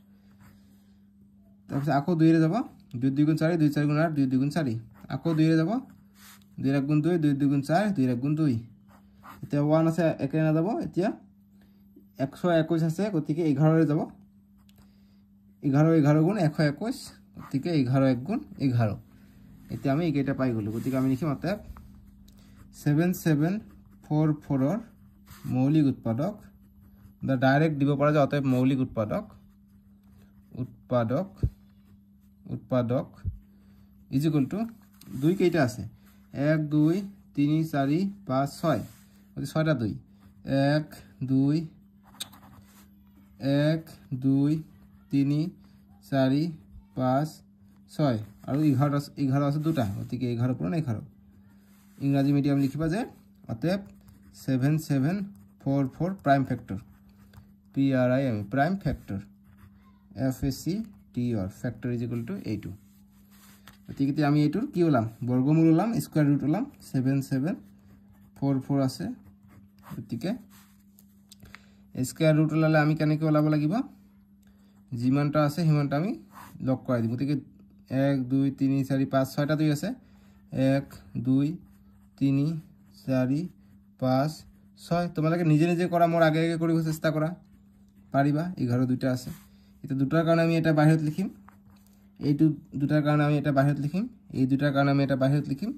তাৰপিছত আকৌ 2 ৰে যাব 2 2 গুণ 4 2 4 গুণ 8 2 2 গুণ 4 আকৌ 2 ৰে যাব 2 1 গুণ 2 2 2 গুণ 4 2 1 গুণ 2 এতিয়া 1 আছে একে না যাব এতিয়া 121 আছে গতিকে 11 ৰে যাব 11 11 গুণ 121 গতিকে 11 1 গুণ 11 এতিয়া আমি এইকেইটা পাই গলো গতিকে আমি লিখিম অতএব 7744 ৰ মৌলিক উৎপাদক বা ডাইৰেক্ট দিব পৰা যায় অতএব মৌলিক উৎপাদক উৎপাদক ইজ ইকুয়াল টু 2 কেইটা আছে 1 2 3 4 5 6 গতি 6টা 2 1 2 1 2 3 4 5 6 আৰু 11 আছে দুটা গতিকে 11 পূৰণ 11 ইংৰাজী মিডিয়াম লিখিবা যে অতএব 7744 prime factor PRIM prime factor FACTOR factor is equal two a2 গতিকে আমি এইটোৰ কি ওলাম বৰ্গমূল ওলাম স্কয়াৰ ৰুট ওলাম 7744 আছে গতিকে স্কয়াৰ ৰুট ওলালে আমি কেনেকৈ ওলাব লাগিব যিমানটা আছে সিমানটা আমি লগ কৰাই দিম গতিকে 1 2 3 4 5 6টা 2 আছে 1 2 3 4 5 6 তোমালোকে নিজে নিজে কৰা মোৰ আগে আগে কৰিব চেষ্টা কৰা পাৰিবা 11 দুটা আছে এটা দুটাৰ কাৰণে আমি এটা বাহিৰত লিখিম এইটো দুটাৰ কাৰণে আমি এটা বাহিৰত লিখিম এই দুটাৰ কাৰণে আমি এটা বাহিৰত লিখিম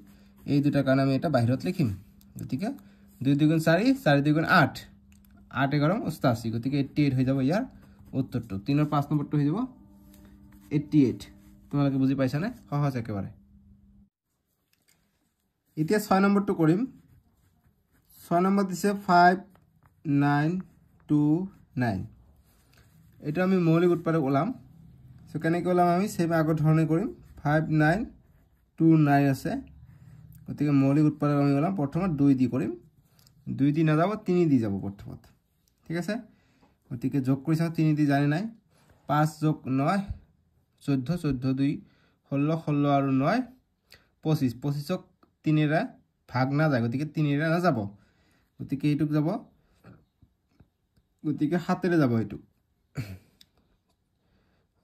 এই দুটাৰ কাৰণে আমি এটা বাহিৰত লিখিম গতিকে 2 2 গুণ 4 4 2 গুণ 8 8 11 88 গতিকে 88 হৈ যাব ইয়াৰ উত্তৰটো 3 ৰ 5 নম্বৰটো হৈ যাব 88 তোমালোকে বুজি পাইছা নে সহজ একেবাৰে এতিয়া 6 নম্বৰটো কৰিম 6 নম্বৰ দিছে 5929 এটা আমি মৌলিক উৎপাদক ওলাম সো কেনেকৈ ওলাম আমি সেম আগৰ ধৰণে কৰিম 5929 আছে গতিকে মৌলিক উৎপাদক আমি ওলাম প্ৰথমত 2 দি কৰিম 2 দি না যাব 3 দি যাব প্ৰথমত ঠিক আছে গতিকে যোগ কৰিছা 3 দি জানি নাই 5 যোগ 9 14 14 2 16 16 আৰু 9 25 25ক 3 ৰে ভাগ না যায় গতিকে 3 ৰে না যাব গতিকে এইটুক যাব গতিকে 7 ৰে যাব এইটু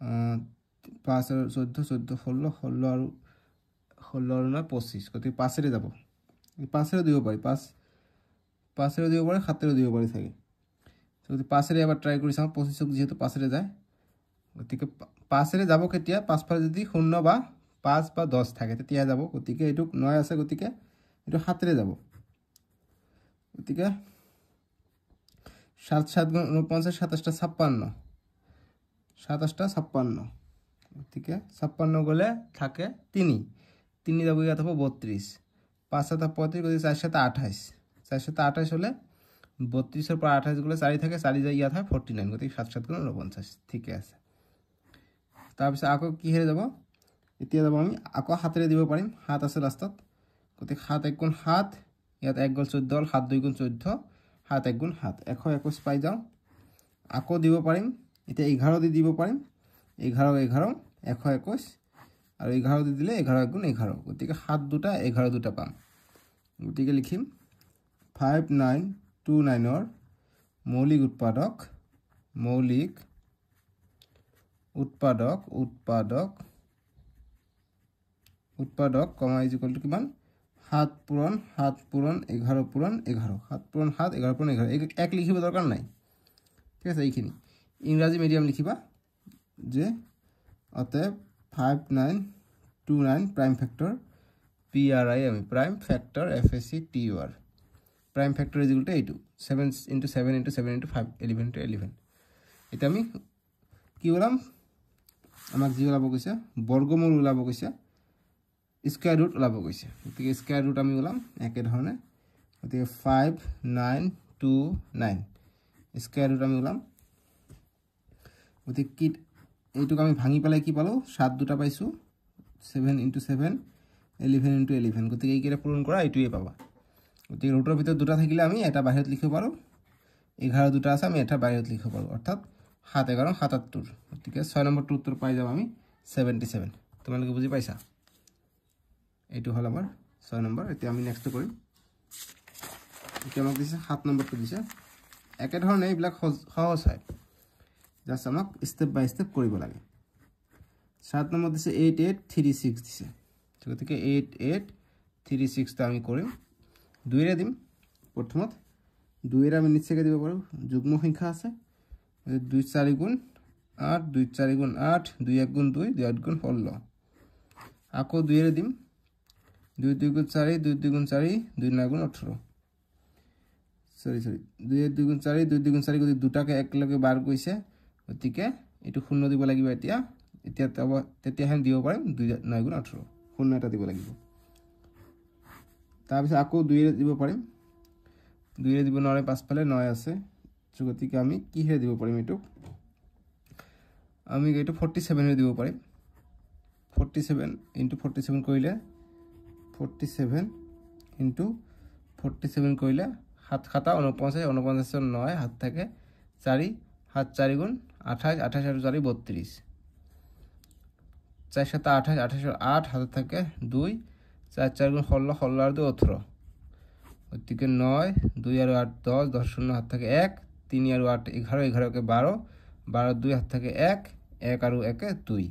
5 আৰু 14 14 16 16 আৰু 16 আৰু 9 25 গতিকে 5 ৰে যাব 5 ৰে দিব পাৰি 5 ৰে দিব পাৰি 7 ৰে দিব পাৰি থাকে যদি 5 ৰে এবাৰ ট্ৰাই কৰি চাও 25ক যেহেতু 5 ৰে যায় গতিকে 5 ৰে যাব কেতিয়া 5 ফালে যদি 0 বা 5 বা 10 থাকে তেতিয়া যাব গতিকে এটু 9 আছে গতিকে এটু 7 ৰে যাব গতিকে 7 7 গুণ 49 27 56 27 56 গতিকে 56 গলে থাকে 3 3 যাব ইয়াত হ'ব 32 5 7 35 গতিকে 4 7 28 4 7 28 হলে 32 এর পর 28 গলে 4 থাকে 4 যায় ইয়াত হয় 49 গতিকে 7 7 গুণ 49 ঠিক আছে তাৰ পিছত আকৌ কি হেৰে যাব এতিয়া যাব আমি আকৌ 7 ৰে দিব পাৰিম 7 আছে লাষ্টত গতিকে 7 1 গুণ 7 ইয়াত 1 গল 14 7 2 গুণ 14 7 1 গুণ 7 121 পাই যাও আকৌ দিব পাৰিম এতিয়া 11 দি দিব পাৰিম 11 11 121 আৰু 11 দি দিলে 11 গুণ 11 গতিকে 7 দুটা 11 দুটা পাম গতিকে লিখিম 5929 ৰ মৌলিক উৎপাদক কমা ইজ ইকুয়াল টু কিমান 7 পূৰণ 7 পূৰণ 11 পূৰণ 11 7 পূৰণ 7 11 পূৰণ 11 এক লিখিব দৰকাৰ নাই ঠিক আছে এইখিনি ইংৰাজী মিডিয়াম লিখিবা যে অতএব 5929 prime factor PRIM prime factor FACTOR prime factor is equal to 8 7 into 7 into 7 into 5 11 into 11 এটা আমি কি ওলাম আমাক জি ওলাব কৈছে বর্গমূল ওলাব কৈছে স্কয়ার রুট ওলাব কৈছে গতিকে স্কয়ার রুট আমি ওলাম একে ধৰণে গতিকে 5929 স্কয়ার রুট আমি ওলাম গতিকে কি এইটুক আমি ভাঙি পেলাই কি পালো 7 দুটা পাইছো 7 into 7 11 into 11 গতিকে এইকেইটা পূৰণ কৰা এইটোৱে পাবা গতিকে ৰুটৰ ভিতৰত দুটা থাকিলে আমি এটা বাহিৰত লিখিব পাৰো 11 দুটা আছে আমি এটা বাহিৰত লিখিব পাৰো অৰ্থাৎ 7 11 77 গতিকে 6 নম্বৰটো উত্তৰ পাই যাম আমি 77 তোমালোকে বুজি পাইছা এইটো হল আমাৰ 6 নম্বৰ এতিয়া আমি নেক্সট কৰিম এতিয়া আমাক দিছে 7 নম্বৰটো দিছে একে ধৰণে এইবিলাক সহজ হয় জাস্ট আমাক স্টেপ বাই স্টেপ কৰিব লাগে 7 নম্বৰ দিছে 8836 দিছে গতিকে 8836 টা আমি কৰিম 2 ৰে দিম প্ৰথমত 2 ৰে আমি নিচেকে দিব পাৰো যুগ্ম সংখ্যা আছে 2 4 গুণ 8 2 4 গুণ 8 2 1 গুণ 2 2 8 গুণ 16 আকৌ 2 ৰে দিম 2 2 গুণ 4 2 2 গুণ 4 2 9 গুণ 18 সরি 2 2 গুণ 4 2 2 গুণ 4 গতি দুটাকে একলগে বাৰ কৈছে গতিকে এটো শূন্য দিব লাগিব এতিয়া এতিয়া তেতিয়াহে দিব পাৰিম 2 9 গুণ 18 শূন্য এটা দিব লাগিব তাৰপিছত আকৌ 2 ৰে দিব পাৰিম 2 ৰে দিব নোৱাৰে পাছফালে 9 আছে গতিকে আমি কিহে দিব পাৰিম এটো আমি এইটো 47 ৰে দিব পাৰিম 47 * 47 কৰিলে 47 * 47 কৰিলে 7 7 49 49 9 হাত থাকে 4 7 4 গুণ 28 28 আর 4 32 4 7 28 28 8 হাত থাকে 2 4 4 গুণ 16 16 আর 2 18 ওদিকে 9 2 আর 8 10 10 শূন্য হাত থাকে 1 3 আর 8 11 11 কে 12 12 2 হাত থাকে 1 1 আর 1 কে 2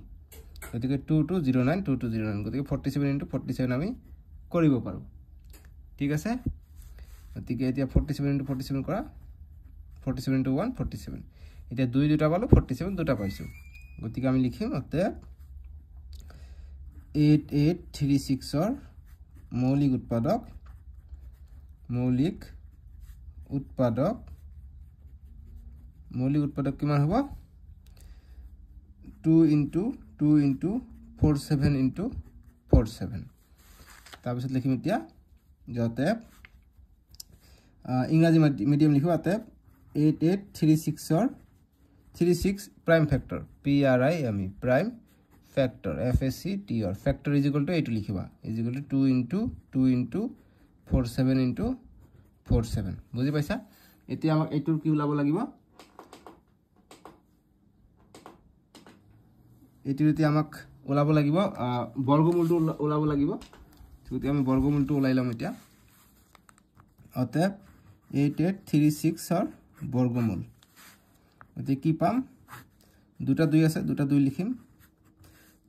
ওদিকে 2209 2209 গতিকে 47 * 47 আমি কৰিব পাৰো ঠিক আছে ওদিকে এতিয়া 47 * 47 কৰা 47 * 1 47 এটা 2 দুটা পালো 47 দুটা পাইছো গতিকে আমি লিখিম অতএব 8836 এর মৌলিক উৎপাদক কিমান হ'ব 2 * 2 * 47 * 47 তাৰপিছত লিখিম এতিয়া যাতে ইংৰাজী মিডিয়াম লিখো অতএব 8836 এর 36 prime factor PRIME prime factor FACTOR factor is equal to 8 লিখিবা ইজ ইকুয়াল টু 2 * 47 * 47 বুঝি পাইছা এতিয়া আমাক এইটোৰ কি ওলাব লাগিব এইটোৰ এতিয়া আমাক ওলাব লাগিব বর্গমূলটো ওলাব লাগিব যদি আমি বর্গমূলটো ওলাই লম এতিয়া অতএব 8836 এর বর্গমূল ওতে কি পাম দুটা 2 আছে দুটা 2 লিখিম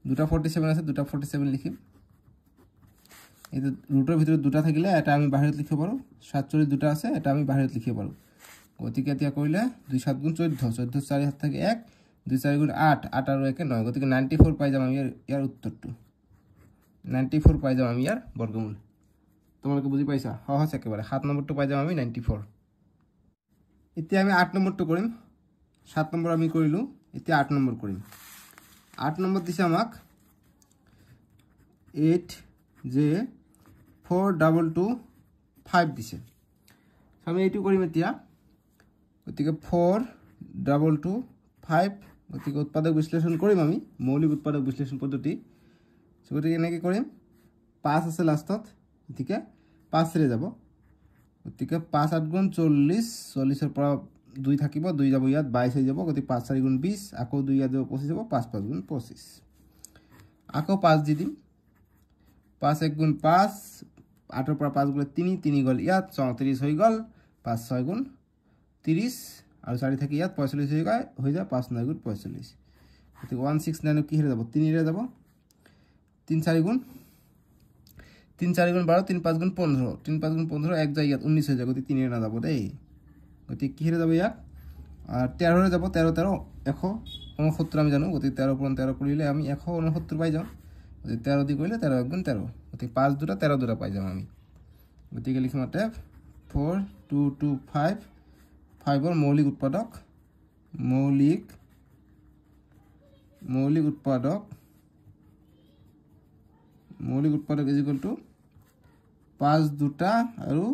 দুটা 47 আছে দুটা 47 লিখিম এই রুটের ভিতরে দুটা থাকিলে এটা আমি বাহিৰত লিখিব পাৰো 47 দুটা আছে এটা আমি বাহিৰত লিখিব পাৰো গতিকে এতিয়া কইলে 2 7 গুণ 14 14 4 হাত থাকে 1 2 4 গুণ 8 8 আর 1 9 গতিকে 94 পাই যাম আমি ইয়ার উত্তরটো 94 পাই যাম আমি ইয়ার বর্গমূল তোমালোকে বুঝি পাইছা সহজ একেবারে 7 নম্বরটো পাই যাম আমি 94 এতিয়া আমি 8 নম্বরটো কৰিম 7 নম্বৰ আমি কৰিলো এতিয়া 8 নম্বৰ কৰিম 8 নম্বৰ দিছে আমাক 8 যে 4225 দিছে আমি এইটো কৰিম এতিয়া গতিকে 4225 গতিকে উৎপাদক বিশ্লেষণ কৰিম আমি মৌলিক উৎপাদক বিশ্লেষণ পদ্ধতি গতিকে এনেকৈ কৰিম 5 আছে লাষ্টত গতিকে 5 ৰে যাব গতিকে 5 8 গুণ 40 40 এৰ পৰা 2 থাকিব 2 যাব ইয়াত 22 হৈ যাব গতিকে 5 4 গুণ 20 আকৌ 2 ইয়াত 25 যাব 5 5 গুণ 25 আকৌ 5 দি দিম 5 1 গুণ 5 8 এর পৰা 5 গলে 3 3 গল ইয়াত 34 হৈ গল 5 6 গুণ 30 আৰু 4 থাকি ইয়াত 45 হৈ যায় 5 9 গুণ 45 গতিকে 169 কি হে যাব 3 ৰে যাব 3 4 গুণ 3 4 গুণ 12 3 5 গুণ 15 3 5 গুণ 15 এক যায় ইয়াত 19 হৈ যায় গতিকে 3 ৰে না যাব দেই গতিকে কি হে যাব ইয়াত আর 13 রে যাব 13 13 169 আমি জানো গতিকে 13 * 13 কৰিলে আমি 169 পাই যাম গতিকে 13 দি কৰিলে 13 1 গুণ 13 গতিকে 5 দুটা 13 দুটা পাই যাম আমি গতিকে লিখিম অতএব 4225 5 এর মৌলিক উৎপাদক ইজ ইকুয়াল টু 5 দুটা আৰু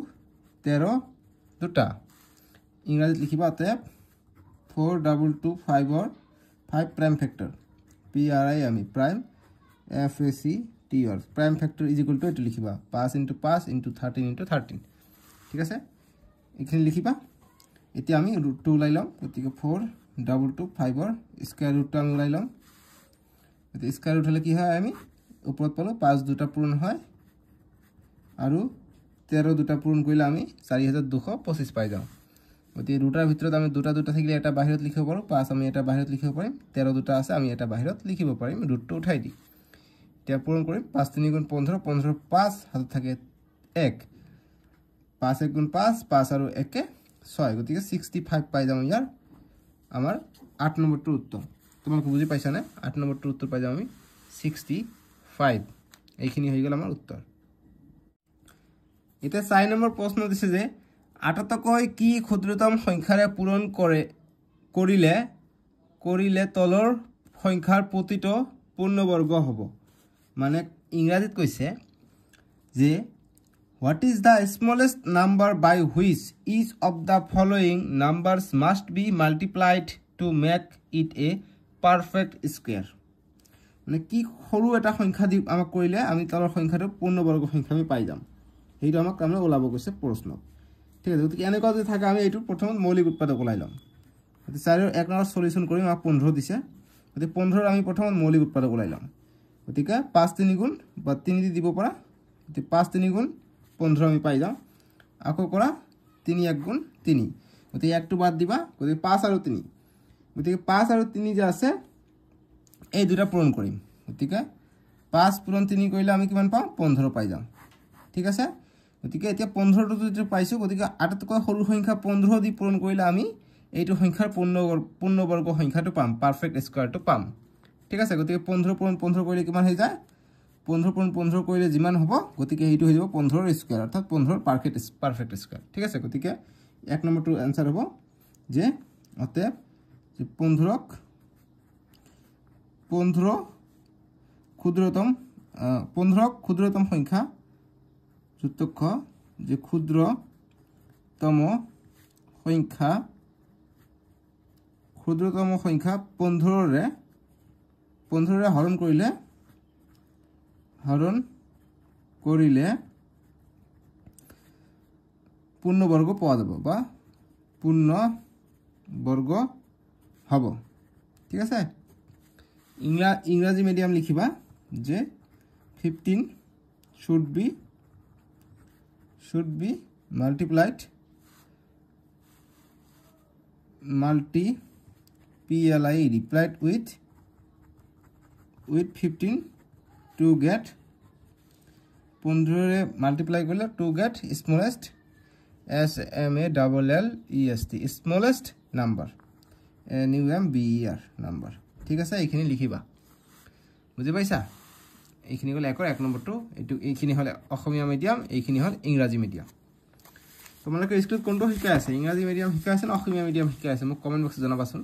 13 দুটা ইংৰাজীত লিখিবা অতএব 4225 এর 5 prime factor PRIME prime FACTOR prime factor is equal two এটো লিখিবা 5 * 5 * 13 * 13 ঠিক আছে এখানে লিখিবা এতিয়া আমি √ 2 ওলাই লম গতিকে 4225 এর স্কয়ার রুটটো আমি ওলাই লম এতে স্কয়ার রুট হলে কি হয় আমি উপৰত পালো 5 দুটা পূৰণ হয় আৰু 13 দুটা পূৰণ কৰিলে আমি 4225 পাই যাও গতিকে ৰুটাৰ ভিতৰত আমি দুটা দুটা থাকিলে এটা বাহিৰত লিখিব পাৰো 5 আমি এটা বাহিৰত লিখিব পাৰিম 13 দুটা আছে আমি এটা বাহিৰত লিখিব পাৰিম ৰুটটো উঠাই দি এতিয়া পূৰণ কৰিম 5 3 গুণ 15 15 5 হাত থাকে 1 5 1 গুণ 5 5 আৰু 1 6 গতিকে 65 পাই যাম ইয়াৰ আমাৰ 8 নম্বৰটোৰ উত্তৰ তোমালোকে বুজি পাইছা না 8 নম্বৰটোৰ উত্তৰ পাই যাম আমি 65 এইখিনি হৈ গল আমাৰ উত্তৰ এটা 4 নম্বৰ প্ৰশ্ন দিছে যে আটাতকৈ কি ক্ষুদ্ৰতম সংখ্যাৰে পূৰণ কৰিলে তলৰ সংখ্যাৰ প্ৰতিটো পূৰ্ণবৰ্গ হ'ব মানে ইংৰাজীত কৈছে যে what is the smallest number by which each of the following numbers must be multiplied to make it a perfect square মানে কি সৰু এটা সংখ্যা দি আমাক কৰিলে আমি তাৰ সংখ্যাটো পূৰ্ণবৰ্গ সংখ্যা আমি পাই যাম সেইটো আমাক কামে ওলাব কৈছে প্ৰশ্ন ঠিক আছে গতিকে এনেকুৱা যদি থাকে আমি এইটো প্ৰথমত মৌলিক উৎপাদক ওলাই লম গতিকে 4 ৰ 1 নম্বৰ সলিউশন কৰিম আমাক 15 দিছে গতিকে 15 আমি প্ৰথমত মৌলিক উৎপাদক ওলাই লম গতিকে 5 3 গুণ বা 3 দি দিব পৰা গতিকে 5 3 গুণ 15 আমি পাই যাম আকৌ কৰা 3 1 গুণ 3 গতিকে একটো বাদ দিবা গতিকে 5 আৰু 3 গতিকে 5 আৰু 3 যে আছে এই দুটা পূৰণ কৰিম গতিকে 5 পূৰণ 3 কৰিলে আমি কিমান পাম 15 পাই যাম ঠিক আছে গতিকে এতিয়া 15 টো যদি পাইছো গতিকে আটাতকৈ সৰু সংখ্যা 15 দি পূৰণ কৰিলে আমি এইটো সংখ্যাৰ পূৰ্ণবৰ্গ সংখ্যাটো পাম পাৰফেক্ট স্কয়াৰটো পাম ঠিক আছে গতিকে 15 পূৰণ 15 কৰিলে কিমান হৈ যায় 15 পূৰণ 15 কৰিলে যিমান হ'ব গতিকে এইটো হৈ যাব 15 ৰ স্কয়াৰ অৰ্থাৎ 15 ৰ পাৰফেক্ট স্কয়াৰ ঠিক আছে গতিকে এক নম্বৰটো आंसर হ'ব যে অতএব যে 15 ক্ষুদ্ৰতম সংখ্যা যুক্তক্ষ যে ক্ষুদ্ৰতম সংখ্যা 15 ৰে হৰণ কৰিলে পূৰ্ণবৰ্গ পোৱা যাব বা পূৰ্ণবৰ্গ হ'ব ঠিক আছে ইংৰাজী মিডিয়াম লিখিবা যে 15 should be multiplied with 15 to get 15 रे multiply करले to get smallest smallest number number ঠিক আছে এইখিনি লিখিবা বুজি পাইছা এইখিনি হল এক নম্বৰটো এটো এইখিনি হল অসমীয়া মিডিয়াম এইখিনি হল ইংৰাজী মিডিয়াম তোমালোকে স্কুল কোনটো শিকাই আছে ইংৰাজী মিডিয়াম শিকাই আছে না অসমীয়া মিডিয়াম শিকাই আছে মোক কমেন্ট বক্সত জনাবাচোন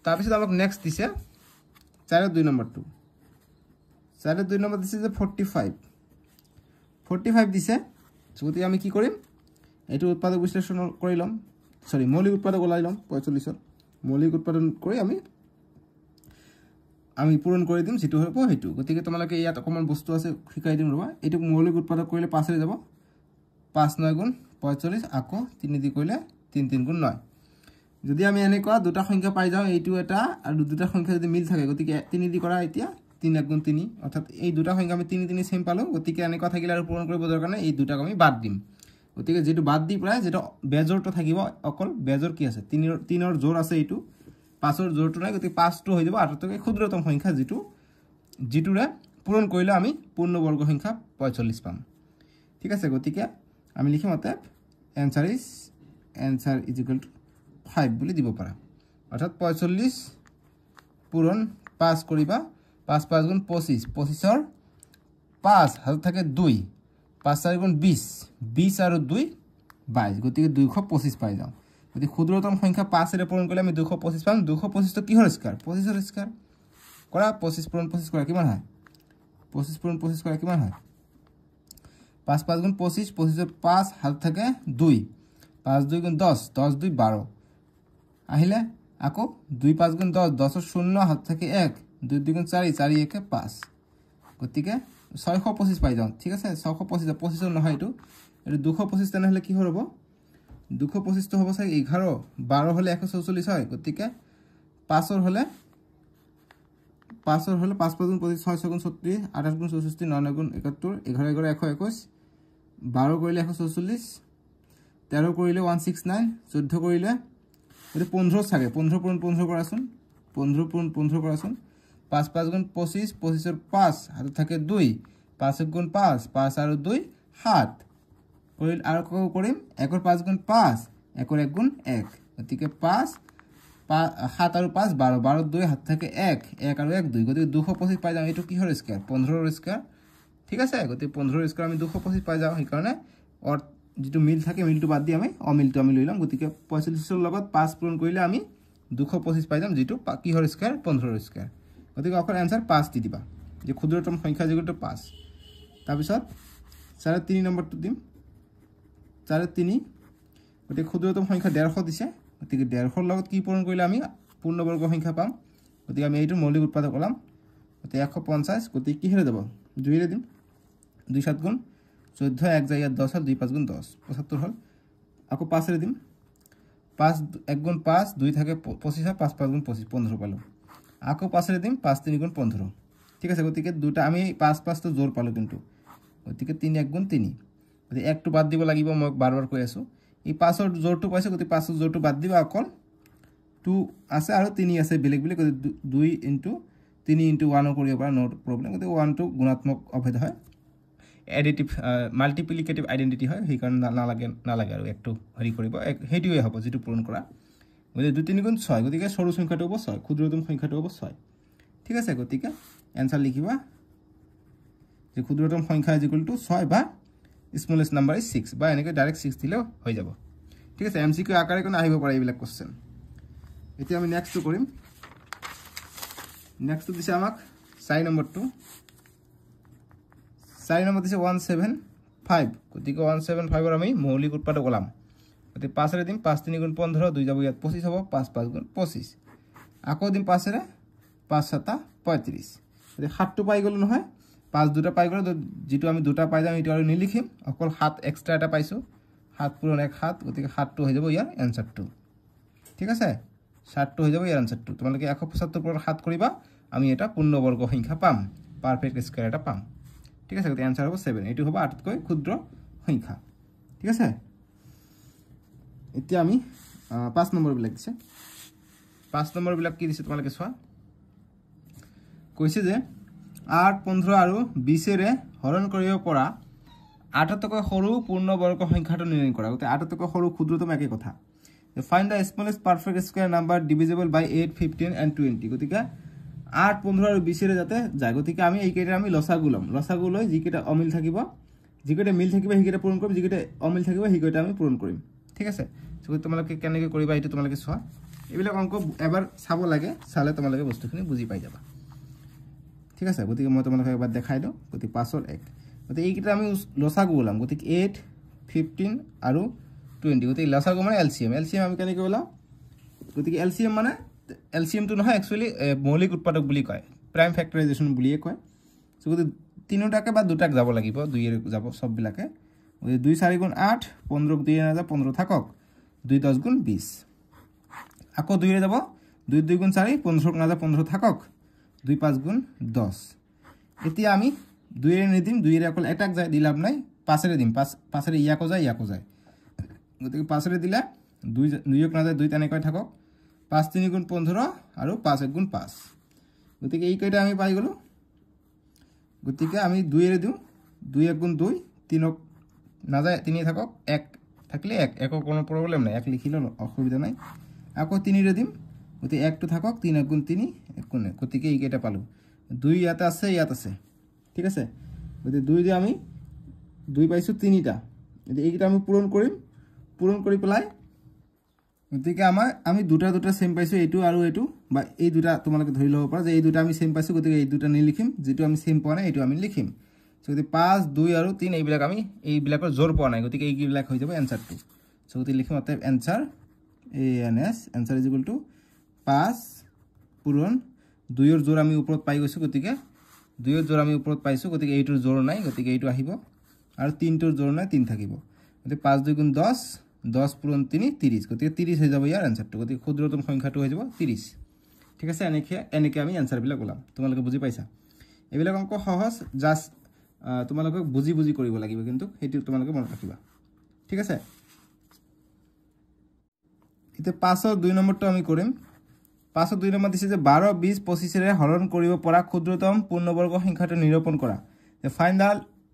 তাৰ পিছত আমাক নেক্সট দিছে 4 2 নম্বৰটো 4 2 নম্বৰ দিছে যে 45 দিছে যদি আমি কি কৰিম এটো উৎপাদক বিশ্লেষণ কৰি লম সৰি মৌলিক উৎপাদক ওলাই লম 45 ৰ মৌলিক উৎপাদন কৰি আমি পূৰণ কৰি দিম যেটো হ'ব হেতু গতিকে তোমালোকে ইয়াত অকমান বস্তু আছে শিকাই দিম ৰবা এটো মৌলিক উৎপাদক কৰিলে 5 ৰে যাব 5 9 গুণ 45 আকৌ 3 দি কৰিলে 3 3 গুণ 9 যদি আমি এনেকুৱা দুটা সংখ্যা পাই যাও এইটো এটা আৰু দুটা সংখ্যা যদি মিল থাকে গতিকে 3 দি কৰা এতিয়া 3 1 গুণ 3 অৰ্থাৎ এই দুটা সংখ্যা আমি 3 3 সেম পালো গতিকে এনেকুৱা থাকিলে আৰু পূৰণ কৰিব দৰকাৰ নাই এই দুটাক আমি বাদ দিম গতিকে যেটো বাদ দি প্ৰায় যেটো বেজৰটো থাকিব অকল বেজৰ কি আছে 3 ৰ জোৰ আছে এইটো 5 ৰ জোৰটো নাই গতিকে 5 টো হৈ যাব আটাতকৈ ক্ষুদ্ৰতম সংখ্যা যেটোৰে পূৰণ কৰিলে আমি পূৰ্ণবৰ্গ সংখ্যা 45 পাম ঠিক আছে গতিকে আমি লিখিম অতএব answer is 5 বুলি দিব পাৰা অৰ্থাৎ 45 পূৰণ 5 কৰিবা 5 5 গুণ 25 25 ৰ 5 হাত থাকে 2 5 4 গুণ 20 20 আৰু 2 22 গতিকে 225 পাই যাও গতিকে ক্ষুদ্ৰতম সংখ্যা 5 ৰে পূৰণ কৰিলে আমি 225 পাম 225 টো কিহৰ স্কয়াৰ 25 ৰ স্কয়াৰ কৰা 25 পূৰণ 25 কৰা কিমান হয় 25 পূৰণ 25 কৰা কিমান হয় 5 5 গুণ 25 25 ৰ 5 হাত থাকে 2 5 2 গুণ 10 10 2 12 আহিলে আকৌ 2 5 গুণ 10 10 ৰ 0 হাত থাকে 1 2 2 গুণ 4 4 1 5 গতিকে 625 পাই যাও ঠিক আছে 625 25 নহয় এটো 225 তেনে হলে কি হ'ব 225 তো হ'ব চাই 11 12 হলে 144 হয় গতিকে 5 ৰ হলে 5 5 গুণ 25 6 গুণ 36 8 গুণ 64 9 গুণ 71 11 11 121 12 কৰিলে 144 13 কৰিলে 169 14 কৰিলে এটো 15 থাকে 15 পূৰণ 15 কৰাচোন 15 পূৰণ 15 কৰাচোন 5 5 গুণ 25 25 ৰ 5 হাত থাকে 2 5 গুণ 5 5 আৰু 2 7 কৰিল আৰু কৰিম 1 ৰ 5 গুণ 5 1 ৰ 1 গুণ 1 গতিকে 5 7 আৰু 5 12 12 2 হাত থাকে 1 1 আৰু 1 2 গতিকে 225 পাই যাম এটো কিহৰ স্কয়াৰ 15 ৰ স্কয়াৰ ঠিক আছে গতিকে 15 ৰ স্কয়াৰ আমি 225 পাই যাও সেই কাৰণে অৰ যেটো মিল থাকে মিলটো বাদ দি আমি অমিলটো আমি লৈ লম গতিকে 45 ৰ লগত 5 পূৰণ কৰিলে আমি 225 পাই যাম যেটো কিহৰ স্কয়াৰ 15 স্কয়াৰ গতিকে অকল आंसर 5 দি দিবা যে ক্ষুদ্ৰতম সংখ্যা যেগুলো 5 তাৰ পিছত 3.5 নম্বৰটো দিম 3.5 গতিকে ক্ষুদ্ৰতম সংখ্যা 150 দিছে গতিকে 150 লগত কি পূৰণ কৰিলে আমি পূৰ্ণবৰ্গ সংখ্যা পাম গতিকে আমি এইটো মৌলিক উৎপাদক ওলাম গতিকে 150 গতিকে কি হেৰে দেব 2 ৰে দিম 2 7 গুণ 14 1 যায় 10 হল 2 5 গুণ 10 75 হল আকৌ 5 রে দিম 5 1 গুণ 5 2 থাকে 25 5 5 গুণ 25 15 পালো আকৌ 5 রে দিম 5 3 গুণ 15 ঠিক আছে গতিকে দুটা আমি 5 5 তো জোর পালো কিন্তু গতিকে 3 1 গুণ 3 গতিকে 1 টো বাদ দিব লাগিব মই বারবার কৈ আছো এই 5 ৰ জোৰটো পাইছো গতিকে 5 ৰ জোৰটো বাদ দিবা অকল 2 আছে আৰু 3 আছে বেলেগ বেলেগ 2 * 3 * 1 কৰিব পাৰা নো প্ৰবলেম গতিকে 1 টো গুণাত্মক অভেদ হয় এডিটিভ মাল্টিপ্লিকেটিভ আইডেন্টিটি হয় সেই কাৰণ নালাগে আৰু একটো হৰি কৰিব হেইটোৱে হ'ব যেটো পূৰণ কৰা গতিকে 2 3 গুণ 6 গতিকে সৰু সংখ্যাটো হ'ব 6 ক্ষুদ্রতম সংখ্যাটো হ'ব 6 ঠিক আছে গতিকে आंसर লিখিবা যে ক্ষুদ্রতম সংখ্যা = 6 বা স্মলেস্ট নাম্বার ইজ 6 বা এনেকৈ ডাইরেক্ট 6 দিলেও হৈ যাব ঠিক আছে এমসিকিউ আকাৰে কোন আহিব পাৰে এইবিলাক কোশ্চেন এতিয়া আমি নেক্সট কৰিম নেক্সট দিছে আমাক 4 নম্বৰটো 4 নম্বৰ দিছে 175 গতিকে 175 ৰ আমি মৌলিক উৎপাদক ওলাম গতিকে 5 ৰে দিম 5 3 গুণ 15 2 যাব ইয়াত 25 হ'ব 5 5 গুণ 25 আকৌ দিম 5 ৰে 5 7 35 গতিকে 7 টো পাই গলো নহয় 5 দুটা পাই গলো যেটো আমি দুটা পাই যাম এটো আৰু নিলিখিম অকল 7 এক্সট্ৰা এটা পাইছো 7 পূৰণ 1 7 গতিকে 7 টো হৈ যাব ইয়াৰ आंसरটো ঠিক আছে 7 টো হৈ যাব ইয়াৰ आंसरটো তোমালোকে 175 পূৰণ 7 কৰিবা আমি এটা পূৰ্ণবৰ্গ সংখ্যা পাম পারফেক্ট স্কয়ার এটা পাম ঠিক আছে গতিকে आंसर হ'ব 7 এটো হ'ব আটাতকৈ ক্ষুদ্ৰ সংখ্যা ঠিক আছে এতিয়া আমি 5 নম্বৰ বিলাক দিছে 5 নম্বৰ বিলাক কি দিছে তোমালোকে চোৱা কৈছে যে 8 15 আৰু 20 ৰে হৰণ কৰিব পৰা আটাতকৈ সৰু পূৰ্ণবৰ্গ সংখ্যাটো নিৰ্ণয় কৰা গতিকে আটাতকৈ সৰু ক্ষুদ্ৰতম একে কথা find the smallest perfect square number divisible by 8 15 and 20 গতিকে 8 15 আৰু 20 ৰে যাতে যায় গতিকে আমি এইকেইটা আমি লসাগু লম লসাগু লৈ যিকেইটা অমিল থাকিব যিকেইটা মিল থাকিব সেইকেইটা পূৰণ কৰিম যিকেইটা অমিল থাকিব সেইকেইটা আমি পূৰণ কৰিম ঠিক আছে সো তোমালোকে কেনেকৈ কৰিবা এটো তোমালোকে চোৱা এইবিলাক অংক এবাৰ চাব লাগে চালে তোমালোকে বস্তুখিনি বুজি পাই যাবা ঠিক আছে গতিকে মই তোমালোকক এবাৰ দেখাই দিও গতিকে 5 ৰ 1 গতিকে এইকেইটা আমি লসাগু ওলাম গতিকে 8 15 আৰু 20 গতিকে লসাগু মানে এলসিএম আমি কেনেকৈ ওলাম গতিকে এলসিএম মানে এলসিএম তো নহয় একচুয়ালি মৌলিক উৎপাদক বুলি কয় প্ৰাইম ফ্যাক্টৰাইজেশন বুলিয়ে কয় সো গতিকে তিনটাকে বা দুটাক যাব লাগিব 2 এর যাব সব বিলাকে 2 4 গুণ 8 15 2 এর যাব 15 থাকক 2 10 গুণ 20 আকৌ 2 এর যাব 2 2 গুণ 4 15 না যাব 15 থাকক 2 5 গুণ 10 এতিয়া আমি 2 এর নিদিম 2 এর অকল এটাক যায় দিলাম নাই 5 এর দিম 5 এর ইয়াকো যায় গতিকে 5 এর দিলা 2 2 না যায় 2 তেনেকৈ থাকক 5 3 গুণ 15 আৰু 5 1 গুণ 5 গতিকে এই কয়টা আমি পাই গলো গতিকে আমি 2 এর দিও 2 1 গুণ 2 3 না যায় 3 থাকক 1 থাকলে 1 একো কোনো প্রবলেম নাই 1 লিখিলে অসুবিধা নাই আকৌ 3 এর দিম গতিকে 1 টো থাকক 3 1 গুণ 3 1 গুণ গতিকে এই কয়টা পালো 2 ইয়াত আছে ঠিক আছে গতিকে 2 দি আমি 2 পাইছো 3টা গতিকে এইটা আমি পূৰণ কৰি পেলাই গতিকে আমি দুটা সেম পাইছো এটো আৰু এটো বা এই দুটা তোমালোকে ধৰি লব পাৰা যে এই দুটা আমি সেম পাইছো গতিকে এই দুটা নিলিখিম যেটো আমি সেম পোৱা নাই এটো আমি লিখিম সো গতিকে 5 2 আৰু 3 এইবিলাক আমি এইবিলাকৰ জোৰ পোৱা নাই গতিকে এইবিলাক হৈ যাব आंसरটো সো গতিকে লিখিম অতএব आंसर ANS आंसर = 5 পূৰণ 2 এৰ জোৰ আমি ওপৰত পাই গৈছো গতিকে 2 এৰ জোৰ আমি ওপৰত পাইছো গতিকে এইটোৰ জোৰ নাই গতিকে এইটো আহিব আৰু 3 টোৰ জোৰ নাই 3 থাকিব গতিকে 5 2 গুণ 10 10 পূৰণ 3 30 গতিকে 30 হৈ যাব ইয়াৰ आंसरটো গতিকে ক্ষুদ্ৰতম সংখ্যাটো হৈ যাব 30 ঠিক আছে এনেকে আমি आंसर বিলাক ওলাম তোমালোকে বুজি পাইছা এইবিলাক অংক সহজ জাস্ট তোমালোকে বুজি কৰিব লাগিব কিন্তু হেতু তোমালোকে মনত ৰাখিবা ঠিক আছে ইতে 5 ৰ 2 নম্বৰটো আমি কৰিম 5 ৰ 2 নম্বৰ দিছে যে 12 20 25 ৰে হৰণ কৰিব পৰা ক্ষুদ্ৰতম পূৰ্ণবৰ্গ সংখ্যাটো নিৰূপণ কৰা find the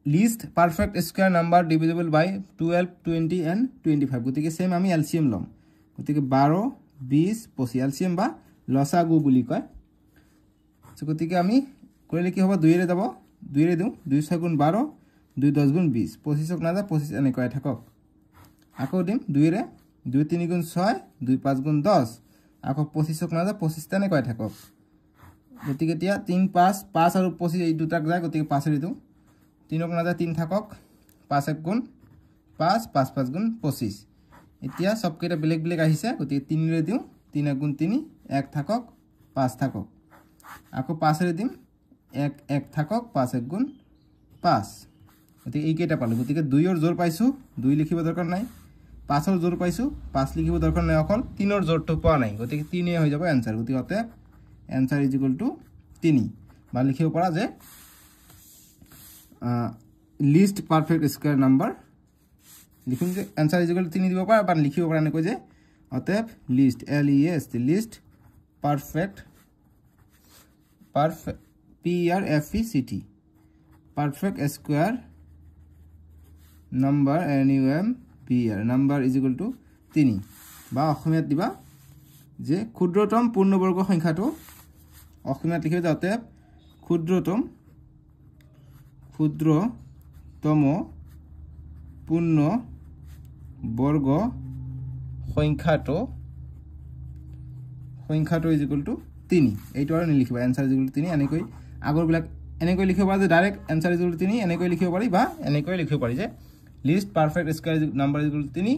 least perfect square number divisible by 12 20 and 25 গতিকে সেম আমি এলসিএম লম গতিকে 12 20 25 এলসিএম বা লসাগু বুলি কয় সো গতিকে আমি কৰিলে কি হ'ব 2 এৰে যাব 2 এৰে দিও 2 6 গুণ 12 2 10 গুণ 20 25 ক না যা 25 এনে কয় থাকক আকৌ দিম 2 এৰে 2 3 গুণ 6 2 5 গুণ 10 আকৌ 25ক নাযায় 25 তেনেকৈ থাকক গতিকে এতিয়া 3 5 5 আৰু 25 এই দুটাক যায় গতিকে 5 এৰি দিওঁ 3ক নাযায় 3 থাকক 5 1 গুণ 5 5 5 গুণ 25 এতিয়া সবকেইটা বেলেগ বেলেগ আহিছে গতিকে 3 ৰে দিওঁ 3 1 গুণ 3 1 থাকক 5 থাকক আকৌ 5 ৰে দিম 1 1 থাকক 5 1 গুণ 5 গতিকে এই কেইটা পালো গতিকে 2 ৰ জোৰ পাইছো 2 লিখিব দৰকাৰ নাই 5 ৰ জোৰ পাইছো 5 লিখিব দৰকাৰ নাই অকল 3 ৰ জোৰটো পোৱা নাই গতিকে 3 হৈ যাব आंसर গতিকে অতে आंसर = 3 বা লিখিব পৰা যে লিষ্ট পাৰফেক্ট স্কয়াৰ নাম্বাৰ লিখুন যে आंसर = 3 দিব পাৰা বা লিখিব পৰা এনেকৈ যে অতে least LEST least perfect PRFECT perfect square number NUMBR number = 3 বা অসমীয়াত দিবা যে ক্ষুদ্রতম পূর্ণবর্গ সংখ্যাটো অসমীয়াত লিখিব যাতে ক্ষুদ্রতম পূর্ণবর্গ সংখ্যাটো = 3 এইটো আৰু লিখিবা आंसर = 3 এনেকৈ আগৰবিলাক এনেকৈ লিখিব পাৰি যে ডাইৰেক্ট आंसर = 3 এনেকৈ লিখিব পাৰি বা এনেকৈ লিখিব পাৰি যে লিষ্ট পাৰফেক্ট স্কয়াৰ নাম্বাৰ = 3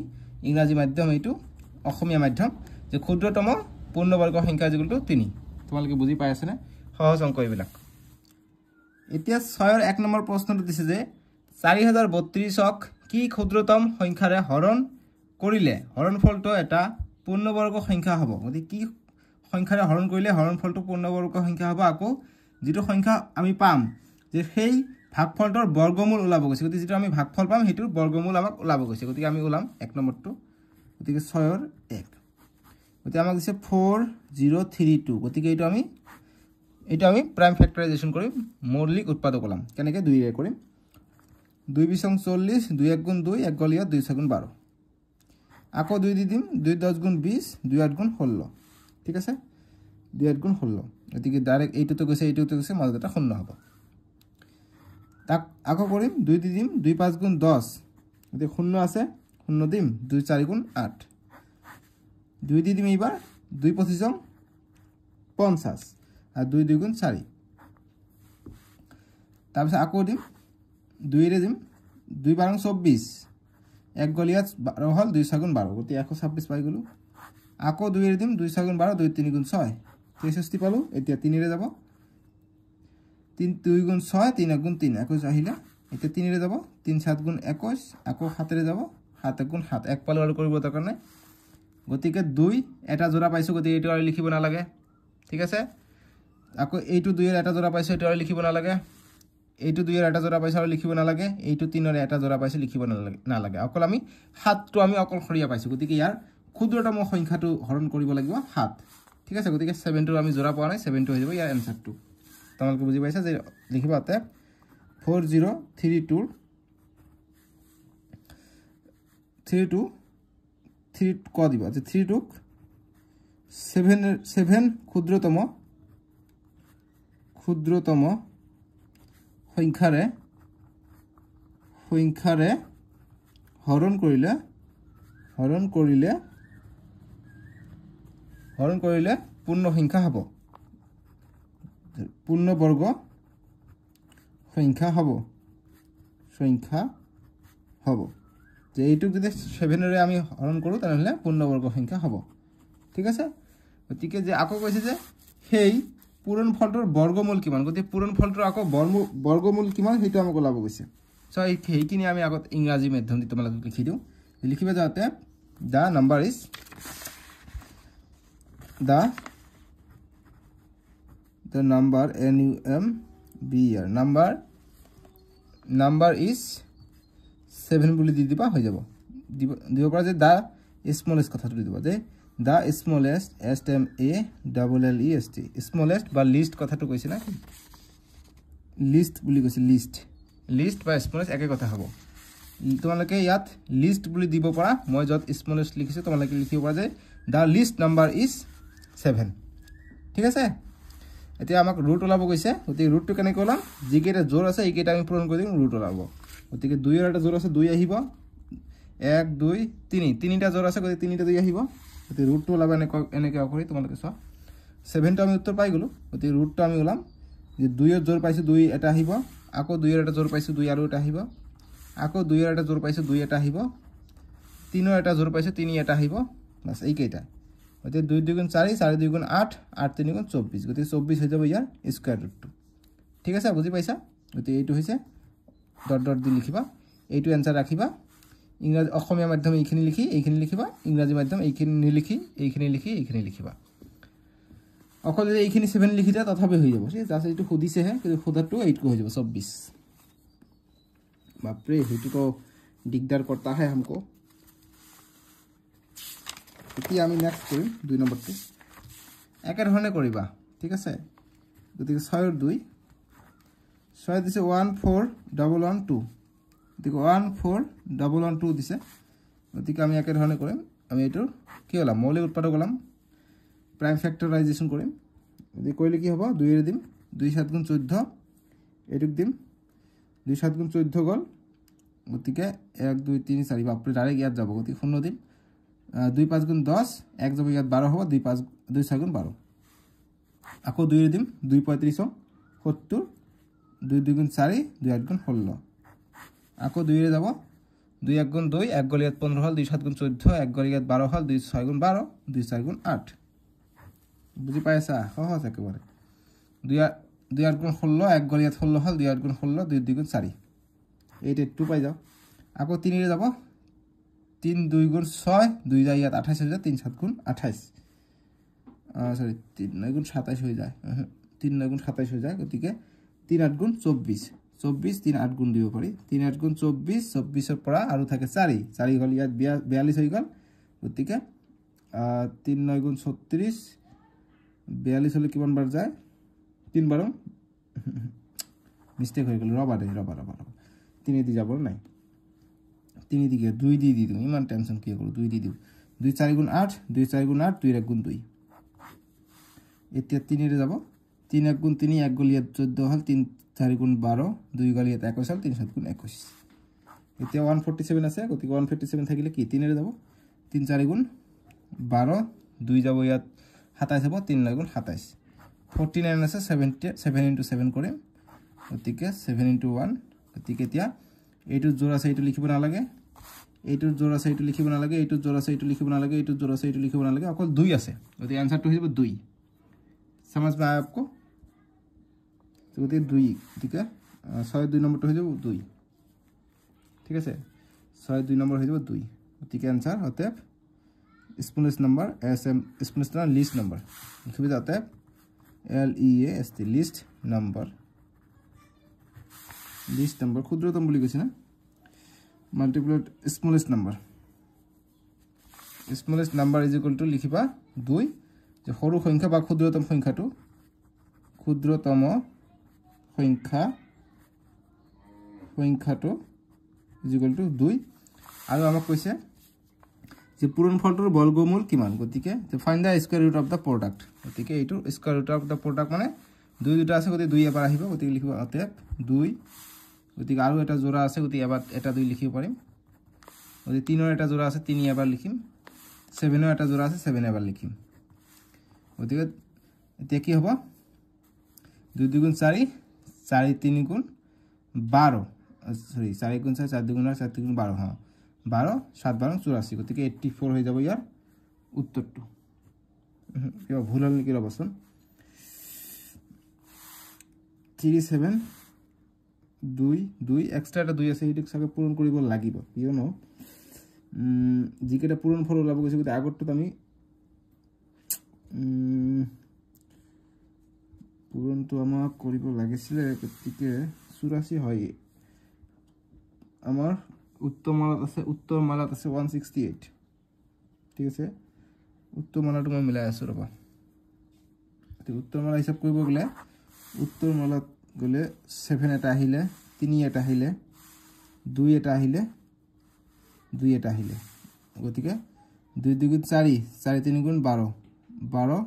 ইংৰাজী মাধ্যম এইটো অসমীয়া মাধ্যম যে ক্ষুদ্রতম পূর্ণবর্গ সংখ্যা = 3 তোমালোকে বুজি পাই আছে না সহজ অঙ্ক এইবিলাক এতিয়া 6 ৰ 1 নম্বৰ প্ৰশ্নটো দিছে যে 4032ক কি ক্ষুদ্ৰতম সংখ্যাৰে হৰণ কৰিলে হৰণফলটো এটা পূৰ্ণবৰ্গ সংখ্যা হ'ব গতিকে কি সংখ্যাৰে হৰণ কৰিলে হৰণফলটো পূৰ্ণবৰ্গ সংখ্যা হ'ব আকৌ যেটো সংখ্যা আমি পাম যে সেই ভাগফলটোৰ বৰ্গমূল ওলাব গৈছে গতিকে যেটো আমি ভাগফল পাম হেতুৰ বৰ্গমূল আমাক ওলাব গৈছে গতিকে আমি ওলাম 1 নম্বৰটো গতিকে 6 ৰ 1 গতিকে আমাক দিছে 4032 গতিকে এইটো আমি প্ৰাইম ফ্যাক্টৰাইজেশন কৰিম মৌলিক উৎপাদক ওলাম কেনেকৈ 2 ৰে কৰিম 2 বিসং 40 2 1 গুণ 2 1 গলিয়া 2 6 গুণ 12 আকৌ 2 দি দিম 2 10 গুণ 20 2 8 গুণ 16 ঠিক আছে 2 8 গুণ 16 গতিকে ডাইরেক্ট এইটোতে গৈছে মাজত এটা শূন্য হ'ব তাক আকৌ কৰিম 2 দি দিম 2 5 গুণ 10 গতিকে শূন্য আছে শূন্য দিম 2 4 গুণ 8 2 দি দিম এইবাৰ 2 25 50 আর 2 2 গুণ 4 তারপর আকৌ দিম 2 রে দিম 2 12 24 এক গলিয়া 12 হল 2 6 গুণ 12 গতি 126 পাই গলো আকৌ 2 রে দিম 2 6 গুণ 12 2 3 গুণ 6 63 পালো এতিয়া 3 রে যাব 3 2 গুণ 6 3 গুণ 3 21 আহিলা এতিয়া 3 রে যাব 3 7 গুণ 21 আকৌ 7 রে যাব 7 গুণ 7 এক পালো আৰু কৰিব দৰকাৰ নাই গতিকে 2 এটা জোড়া পাইছো গতিকে এইটো আৰু লিখিব না লাগে ঠিক আছে আকৌ এইটো 2 এৰ এটা জোড়া পাইছো এইটো আৰু লিখিব না লাগে এইটো 2 এৰ এটা জোড়া পাইছো আৰু লিখিব না লাগে এইটো 3 এর এটা জোড়া পাইছো লিখিব না লাগে অকল আমি 7টো আমি অকল খৰিয়া পাইছো গতিকে ইয়াৰ ক্ষুদ্ৰতম সংখ্যাটো হৰণ কৰিব লাগিব 7 ঠিক আছে গতিকে 7 টো আমি জোড়া পোৱা নাই 7 টো হৈ যাব ইয়াৰ आंसरটো তোমালোকে বুজি পাইছা যে লিখিবা তে 4032 3 ক দিবা যে 3 টুক 7 ক্ষুদ্রতম সংখ্যাৰে হৰণ কৰিলে পূৰ্ণ সংখ্যা হ'ব পূৰ্ণবৰ্গ সংখ্যা হ'ব যে এইটো যদি 7 ৰে আমি হৰণ কৰো তাহলে পূৰ্ণবৰ্গ সংখ্যা হ'ব ঠিক আছে গতিকে যে আকৌ কৈছে যে সেই পূৰণফলটোৰ বৰ্গমূল কিমান গতিকে পূৰণফলটোৰ আকৌ বৰ্গমূল কিমান হেতু আমাক ওলাব গৈছে সো এইখিনি আমি আগত ইংৰাজী মাধ্যম দি তোমালোকক লিখি দিওঁ লিখিবা যাতে the number is the number NUMBR number is 7 বুলি দি দিবা হৈ যাব দিব পৰা যে the smallest কথাটো দি দিবা যে the smallest SMALLEST smallest বা least কথাটো কৈছে না লিস্ট বুলি কৈছে লিস্ট বা স্মলেষ্ট একে কথা হ'ব তোমালোকে ইয়াত লিস্ট বুলি দিব পৰা মই যত স্মলেষ্ট লিখিছো তোমালোকে লিখিব পৰা যে the least number is 7 ঠিক আছে এতিয়া আমাক ৰুট ওলাব গৈছে গতি ৰুটটো কেনে কলাম যিকেটা জোৰ আছে এইকেটা আমি পূৰণ কৰি দিম ৰুট ওলাব গতিকে 2 এৰ এটা জোৰ আছে 2 আহিব 1 2 3 তিনিটা জোৰ আছে গতি তিনিটা 2 আহিব গতিকে ৰুটটো ওলাব এনেকৈ কৰি তোমালোকে চোৱা 7টো আমি উত্তৰ পাই গ'লোঁ গতিকে ৰুটটো আমি ওলাম যে 2ৰ জোৰ পাইছোঁ 2 এটা আহিব আকৌ 2ৰ এটা জোৰ পাইছোঁ 2 আৰু এটা আহিব আকৌ 2ৰ এটা জোৰ পাইছোঁ 2 এটা আহিব 3ৰ এটা জোৰ পাইছোঁ 3 এটা আহিব বাছ এইকেইটা গতিকে 2 2 গুণ 4 4 2 গুণ 8 8 3 গুণ 24 গতিকে 24 হৈ যাব ইয়াৰ স্কোয়াৰ ৰুটটো ঠিক আছে বুজি পাইছা গতিকে এইটো হৈছে ডট ডট দি লিখিবা এইটো এনসার ৰাখিবা ইংৰাজী অসমীয়া মাধ্যম এইখিনি লিখিবা ইংৰাজী মাধ্যম এইখিনি নিলিখি এইখিনি লিখিবা অকল যদি এইখিনি 7 লিখি দিয়া তথাপি হৈ যাব ঠিক জাস্ট এইটো খুদিছেহে কিন্তু খুদাটো 8 হৈ যাব 24 बाप रे हेतु तो दिगदार करता है हमको इति আমি নেক্সট কৰিম 2 নম্বৰটো একে ধৰণে কৰিবা ঠিক আছে গতিকে 6 ৰ 2 6 দিছে 14112 গতিকে 14112 দিছে গতিকে আমি একে ধৰণে কৰিম আমি এটো কি হলা মৌলিক উৎপাদক হলাম प्राइम फैक्टराइजेशन কৰিম গতিকে কইলে কি হ'ব 2 এর দিম 2 7 গুণ 14 এটুক দিম 2 7 গুণ 14 গল গতিকে 1 2 3 4 বাপরে ডাইরেক্ট ইয়াত যাব গতিকে 0 দিম 2 5 গুণ 10 1 যাব ইয়াত 12 হ'ব 2 5 2 6 গুণ 12 আকৌ 2 এর দিম 2 35 70 2 2 গুণ 4 2 8 গুণ 16 আকৌ 2 এর যাব 2 1 গুণ 2 1 গল ইয়াত 15 হল 2 7 গুণ 14 1 গল ইয়াত 12 হল 2 6 গুণ 12 2 4 গুণ 8 বুঝি পাইছা সহজ একেবারে 2 8 গুণ 16 1 গল ইয়াত 16 হল 2 8 গুণ 16 2 2 গুণ 4 এইটা 2 পাই যাও আকৌ 3 এর যাব 3 2 গুণ 6 2 যায় ইয়াত 28 হয়ে যায় 3 7 গুণ 28 সরি 3 9 গুণ 27 হয়ে যায় 3 9 গুণ 27 হয়ে যায় গতিকে 3 8 গুণ 24 24 3 8 গুণ দিব পারি 3 8 গুণ 24 24 এর পৰা আৰু থাকে 4 4 গল ইয়াত 42 হৈ গল গতিকে 3 9 গুণ 36 42 হলে কিমান বার যায় 3 বারং মিস্টেক হয়ে গেল রবা 3 দি যাব নাই 3 দিকে 2 দি দিও ইমান টেনশন কি করব 2 দি দিও 2 4 গুণ 8 2 4 গুণ 8 2 1 গুণ 2 এতিয়া 3 এর যাব 3 1 গুণ 3 1 গলিয়াত 14 হল 3 4 গুণ 12 2 গলিয়াত 21 হল 3 7 গুণ 21 এতিয়া 147 আছে গতিকে 147 থাকিলে কি 3 এর যাব 3 4 গুণ 12 2 যাব ইয়াত 27 হবো 3 9 গুণ 27 49 আছে 7 into 7 কৰিম গতিকে 7 into 1 গতিকে এতিয়া এইটো জোৰ আছে এইটো লিখিব না লাগে এইটো জোৰ আছে এইটো লিখিব না লাগে এইটো জোৰ আছে এইটো লিখিব না লাগে এইটো জোৰ আছে এইটো লিখিব না লাগে অকল 2 আছে গতিকে आंसरটো হৈ যাব 2 समझ में आया आपको तो গতিকে 2 ঠিক আছে 6 2 নম্বৰটো হৈ যাব 2 ঠিক আছে 6 2 নম্বৰ হৈ যাব 2 গতিকে आंसर হতে स्मॉलेस्ट नंबर एसएम स्मॉलेस्ट ना लिस्ट नंबर लिखबे जाता है LEAST लिस्ट नंबर ক্ষুদ্রতম বলি কৈছে না multiplied smallest number is equal to लिखिबा 2 যে সৰু সংখ্যা বা ক্ষুদ্ৰতম সংখ্যাটো ইজ ইকুয়াল টু 2 আৰু আমাক কৈছে যে পূৰণফলটোৰ বৰ্গমূল কিমান গতিকে যে find the square root of the product গতিকে এইটো square root of the product মানে 2 দুটা আছে গতিকে 2 এবাৰ আহিব গতিকে লিখিব অতএব 2 গতিকে আৰু এটা জোড়া আছে গতিকে এবাৰ এটা 2 লিখিব পাৰিম গতিকে 3 ৰ এটা জোড়া আছে 3 এবাৰ লিখিম 7 ৰ এটা জোড়া আছে 7 এবাৰ লিখিম গতিকে এতিয়া কি হ'ব 2 2 গুণ 4 4 3 গুণ 12 সরি 4 গুণ 4 4 2 গুণ 4 4 গুণ 12 হ্যাঁ 12 7 12 84 গতিকে 84 হৈ যাব ইয়াৰ উত্তৰটো কিবা ভুল হল নেকি ৰবচোন 37 2 2 এক্সট্ৰা এটা 2 আছে এটিক সবে পূৰণ কৰিব লাগিব কিয়নো জিকেটা পূৰণ ফল ওলাব গৈছে গতি আগৰটো আমি পূৰণটো আমাক কৰিব লাগিছিল গতিকে 84 হয় আমাৰ উত্তৰ মালাত আছে 168 ঠিক আছে উত্তৰ মালাটো মই মিলাই আছো ৰবা তে উত্তৰ মালা হিসাব কৰিব গলে উত্তৰ মালাত গলে 7 এটা আহিলে 3 এটা আহিলে 2 এটা আহিলে 2 এটা আহিলে গতিকে 2 2 গুণ 4 4 3 গুণ 12 12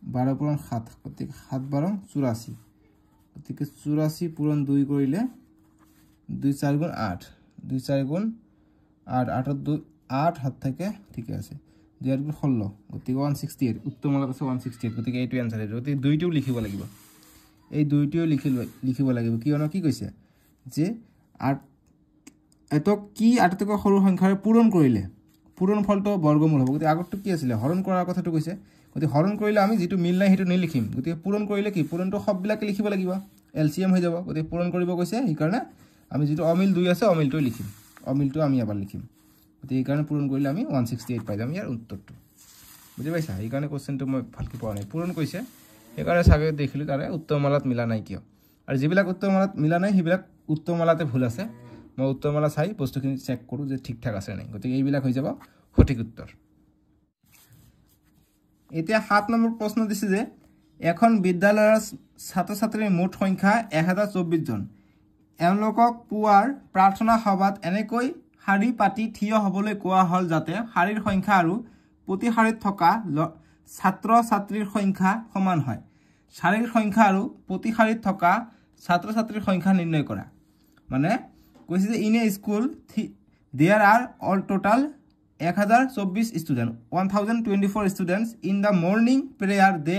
12 পূৰণ 7 গতিকে 7 12 84 গতিকে 84 পূৰণ 2 কৰিলে 2 4 গুণ 8 2 4 গুণ 8 8 2 8 হাত থাকে ঠিক আছে 2 গুণ 16 গতিকে 168 উত্তৰমালাত আছে 168 গতিকে এইটো আনসাৰ হ'ব গতিকে দুইটোও লিখিব লাগিব এই দুইটোও লিখিব লাগিব কিয়নো কি কৈছে যে এতক কি আটাতকৈ সৰু সংখ্যাৰে পূৰণ কৰিলে পূৰণ ফলটো বৰ্গমূল হ'ব গতিকে আগতটো কি আছিল হৰণ কৰাৰ কথাটো কৈছে গতিকে হৰণ কৰিলে আমি যেটো মিল নাই হেতু নিলিখিম গতিকে পূৰণ কৰিলে কি পূৰণটো সববিলাকে লিখিব লাগিব এলসিএম হৈ যাব গতিকে পূৰণ কৰিব কৈছে এই কাৰণে আমি যেটো অমিল 2 আছে অমিলটো লিখিম অমিলটো আমি আবাৰ লিখিম গতিকে এই কাৰণে পূৰণ কৰিলে আমি 168 পাই যাম ইয়াৰ উত্তৰটো বুজি পাইছা এই কাৰণে কোশ্চেনটো মই ভালকৈ পোৱা নাই পূৰণ কৈছে এই কাৰণে সাগে দেখিলো তাৰে উত্তৰমালাত মিলা নাই কিয় আৰু যিবিলাক উত্তৰমালাত মিলা নাই হিবিলাক উত্তৰমালাতে ভুল আছে মই উত্তৰমালা চাই বস্তুখিনি চেক কৰো যে ঠিক ঠাক আছে নাই গতিকে এইবিলাক হৈ যাব সঠিক উত্তৰ এতিয়া 7 নম্বৰ প্ৰশ্ন দিছে যে এখন বিদ্যালয়ৰ ছাত্ৰ ছাত্ৰীৰ মুঠ সংখ্যা 1024 জন এওঁলোকক পুৱাৰ প্ৰাৰ্থনা সভাত এনেকৈ শাৰী পাতি থিয় হ'বলৈ কোৱা হ'ল যাতে শাৰীৰ সংখ্যা আৰু প্ৰতি শাৰীত থকা ছাত্ৰ ছাত্ৰীৰ সংখ্যা সমান হয় শাৰীৰ সংখ্যা আৰু প্ৰতি শাৰীত থকা ছাত্ৰ ছাত্ৰীৰ সংখ্যা নিৰ্ণয় কৰা মানে কৈছে যে in A school there are all total 1024 students 1024 students in the morning prayer they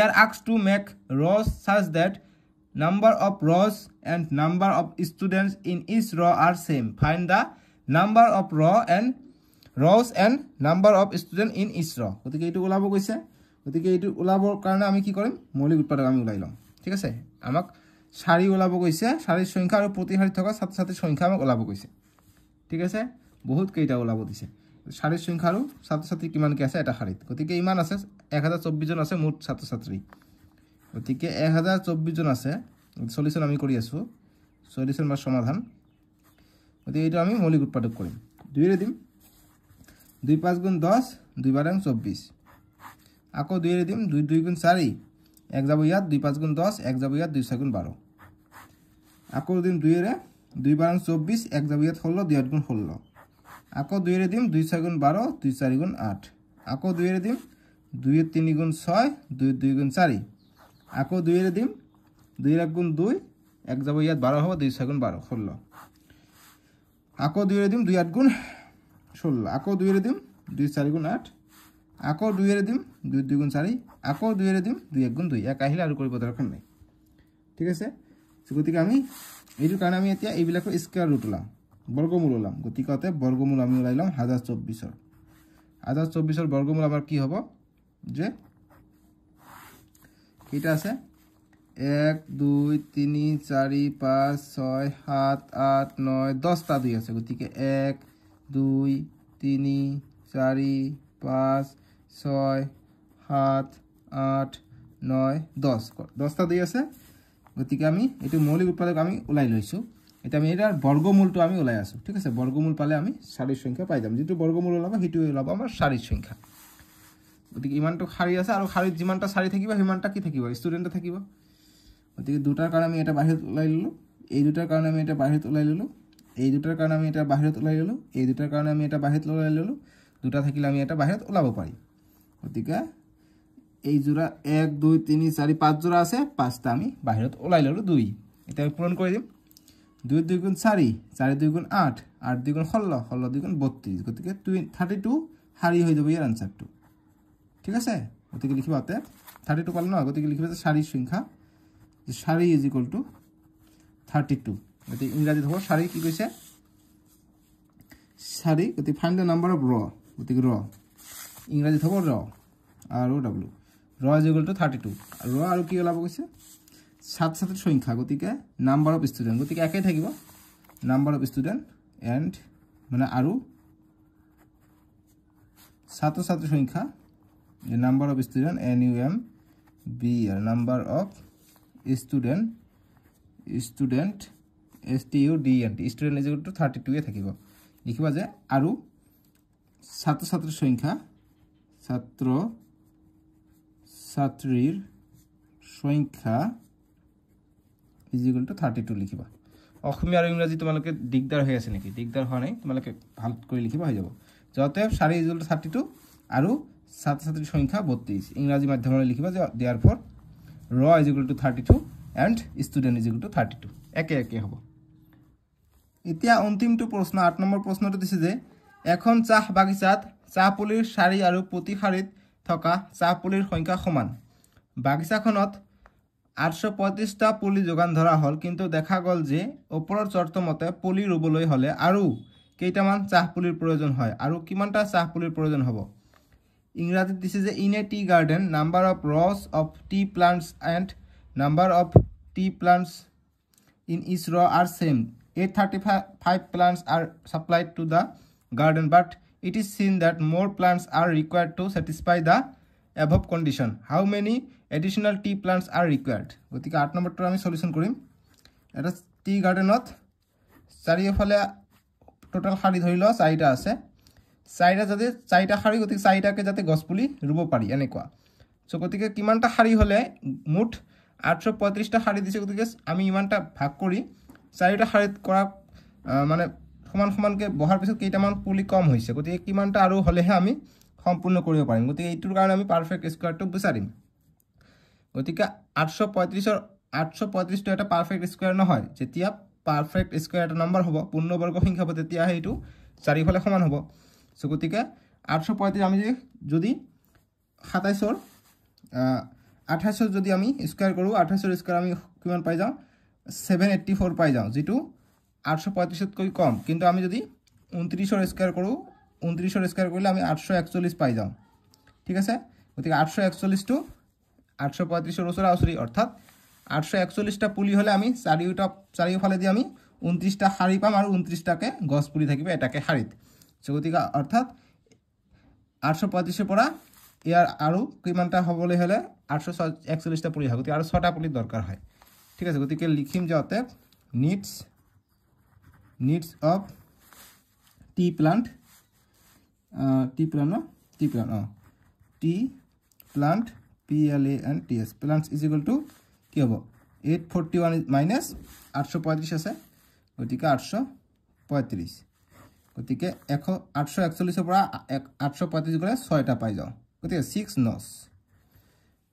are asked to make rows such that number of rows and number of students in each row are same find the number of rows and number of students in each row গতিকে এটো ওলাব কৈছে গতিকে এটো ওলাবৰ কাৰণে আমি কি কৰিম মৌলিক উৎপাদক আমি ওলাই লম ঠিক আছে আমাক শাৰী ওলাব কৈছে শাৰীৰ সংখ্যা আৰু প্ৰতি শাৰীত থকা ছাত্ৰ ছাত্ৰীৰ সংখ্যা আমাক ওলাব কৈছে ঠিক আছে বহুত কেইটা ওলাব দিছে শাৰীৰ সংখ্যা আৰু ছাত্ৰ ছাত্ৰী কিমান কি আছে এটা শাৰীত গতিকে ইমান আছে 1024 জন আছে মুঠ ছাত্ৰ ছাত্ৰী গতিকে 1024 জন আছে সলিউশন আমি কৰি আছো সলিউশন বা সমাধান গতিকে এইটো আমি মৌলিক উৎপাদক কৰিম 2 ৰে দিম 2 5 গুণ 10 2 12 24 আকৌ 2 ৰে দিম 2 2 গুণ 4 এক যাব ইয়াত 2 5 গুণ 10 এক যাব ইয়াত 2 6 গুণ 12 আকৌ দিম 2 ৰে 2 12 24 এক যাব ইয়াত 16 2 8 গুণ 16 আকৌ 2 ৰে দিম 2 6 গুণ 12 2 4 গুণ 8 আকৌ 2 ৰে দিম 2 3 গুণ 6 2 2 গুণ 4 আকৌ 2 ৰে দিম 2 1 গুণ 2 এক যাব ইয়াত 12 হ'ব 2 6 গুণ 12 16 আকৌ 2 ৰে দিম 2 8 গুণ 16 আকৌ 2 ৰে দিম 2 4 গুণ 8 আকৌ 2 ৰে দিম 2 2 গুণ 4 আকৌ 2 ৰে দিম 2 1 গুণ 2 এক আহিলে আৰু কৰিব দৰকাৰ নাই ঠিক আছে গতিকে আমি এইটো কাৰণে আমি এতিয়া এইবিলাকৰ স্কয়াৰ ৰুট ওলাম বৰ্গমূল ওলাম গতিকে বৰ্গমূল আমি ওলাই লম 1024 ৰ বৰ্গমূল আমাৰ কি হ'ব যে কিটা আছে 1 2 3 4 5 6 7 8 9 10 টা 2 আছে গতিকে 1 2 3 4 5 6 7 8 9 10 টা 2 আছে গতিকে আমি এটো মৌলিক উৎপাদক আমি ওলাই লৈছো এটা আমি এটাৰ বৰ্গমূলটো আমি ওলাই আছো ঠিক আছে বৰ্গমূল পালে আমি শাৰীৰ সংখ্যা পাই যাম যেটো বৰ্গমূল ওলাব হেতু ওলাব আমাৰ শাৰীৰ সংখ্যা গতিকে ইমানটো শাৰী আছে আৰু শাৰীত যিমানটা শাৰী থাকিব হিমানটা কি থাকিব ষ্টুডেন্ট থাকিব গতিকে দুটাৰ কাৰণে আমি এটা বাহিৰত ওলাই ললো এই দুটাৰ কাৰণে আমি এটা বাহিৰত ওলাই ললো এই দুটাৰ কাৰণে আমি এটা বাহিৰত ওলাই ললো এই দুটাৰ কাৰণে আমি এটা বাহিৰত ওলাই ললো দুটা থাকিলে আমি এটা বাহিৰত ওলাব পাৰি গতিকে এই জোড়া 1 2 3 4 5 জোড়া আছে পাঁচটা আমি বাহিৰত ওলাই ললো 2 এটা পূৰণ কৰি দিম 2 2 গুণ 4 4 2 গুণ 8 8 2 গুণ 16 16 2 গুণ 32 গতিকে 32 শাৰী হৈ যাব ইয়াৰ আনসাৰটো ঠিক আছে গতিকে লিখিবা তে 32 পালে ন গতিকে লিখিবা যে শাৰীৰ সংখ্যা যে শাৰী ইজ ইকুয়াল টু 32 গতিকে ইংৰাজীত হ'ব শাৰী কি কৈছে শাৰী গতিকে ফাইন্ড দ্য নাম্বাৰ অফ ৰ গতিকে ৰ ইংৰাজীত হ'ব ৰ আৰু w ৰ ইজ ইকুয়াল টু 32 ৰ আৰু কি ওলাব কৈছে ছাত্ৰ ছাত্ৰীৰ সংখ্যা গতিকে নাম্বাৰ অফ ষ্টুডেন্ট গতিকে একে থাকিব নাম্বাৰ অফ ষ্টুডেন্ট এন্ড মানে আৰু ছাত্ৰ ছাত্ৰীৰ সংখ্যা the number of student NUM B number of student STUDENT student is equal to 32 এ থাকিব লিখিবা যে আৰু ছাত্ৰ ছাত্ৰীৰ সংখ্যা ছাত্ৰ ছাত্ৰীৰ সংখ্যা is equal to 32 লিখিবা অসমীয়া আৰু ইংৰাজী তোমালোকে দিগদাৰ হৈ আছে নেকি দিগদাৰ হোৱা নাই তোমালোকে ভাল কৰি লিখিবা হৈ যাব যতে শাৰী is equal to 32 আৰু ছাত্ৰ ছাত্ৰীৰ সংখ্যা 32 ইংৰাজী মাধ্যমৰে লিখিবা যে therefore ৰ is equal to 32 and student is equal to 32 একে একে হ'ব এতিয়া অন্তিমটো প্ৰশ্ন 8 নম্বৰ প্ৰশ্নটো দিছে যে এখন চাহ বাগিচাত চাহ পুলিৰ শাৰী আৰু প্ৰতি শাৰীত থকা চাহ পুলিৰ সংখ্যা সমান বাগিচাখনত 835টা পুলি যোগান ধৰা হ'ল কিন্তু দেখা গ'ল যে ওপৰৰ চৰ্ত মতে পুলি ৰুবলৈ হ'লে আৰু কেইটামান চাহ পুলিৰ প্ৰয়োজন হয় আৰু কিমানটা চাহ পুলিৰ প্ৰয়োজন হ'ব ইংৰাজীত দিছে যে in a tea garden number of rows of tea plants and number of tea plants in each row are same 835 plants are supplied to the garden but it is seen that more plants are required to satisfy the above condition how many additional tea plants are required গতিকে 8 নম্বৰটো আমি solution কৰিম এটা T গাৰ্ডেনত চাৰিওফালে total শাৰী ধৰি ল 4টা আছে 4টা যদি 4টা শাৰী গতিকে 4টাকে যাতে গছপুলি ৰুব পাৰি এনেকুৱা সো গতিকে কিমানটা শাৰী হলে মুঠ 835টা শাৰী দিছে গতিকে আমি ইমানটা ভাগ কৰি 4টা শাৰীত কৰা মানে সমান সমানকে বহাৰ পিছত কেইটামান পুলি কম হৈছে গতিকে কিমানটা আৰু হলেহে আমি সম্পূৰ্ণ কৰিব পাৰিম গতিকে এইটোৰ কাৰণে আমি পাৰফেক্ট স্কয়াৰটো বিচাৰিম গতিকে 835টো এটা পাৰফেক্ট স্কয়াৰ নহয় যেতিয়া পাৰফেক্ট স্কয়াৰ এটা নম্বৰ হ'ব পূৰ্ণবৰ্গ সংখ্যা হ'ব তেতিয়া হেইটো চাৰিফালে সমান হ'ব সো গতিকে 835 আমি যদি 27ৰ 28 যদি আমি স্কয়াৰ কৰো 28ৰ স্কয়াৰ আমি কিমান পাই যাও 784 পাই যাও যেটো 835 তকৈ কম কিন্তু আমি যদি 29ৰ স্কয়াৰ কৰো 29ৰ স্কয়াৰ কৰিলে আমি 841 পাই যাও ঠিক আছে গতিকে 841 টু 835ৰ ওচৰা-ওচৰি অৰ্থাৎ 841টা পুলি হলে আমি চাৰিওফালে দি আমি 29টা শাৰী পাম আৰু 29টাকে গছ পুলি থাকিব এটাকে শাৰীত সো গতিকে অৰ্থাৎ 835ৰ পৰা ইয়াৰ আৰু কিমানটা হ'বলৈ হলে 841টা পুলি হয় গতিকে আৰু 6টা পুলি দৰকাৰ হয় ঠিক আছে গতিকে লিখিম যে অতে needs of tea plant plants plants is equal to কি হ'ব 841 minus 835 আছে গতিকে 835 গতিকে 841 ৰ পৰা 835 গলে 6টা পাই যাও গতিকে 6 নস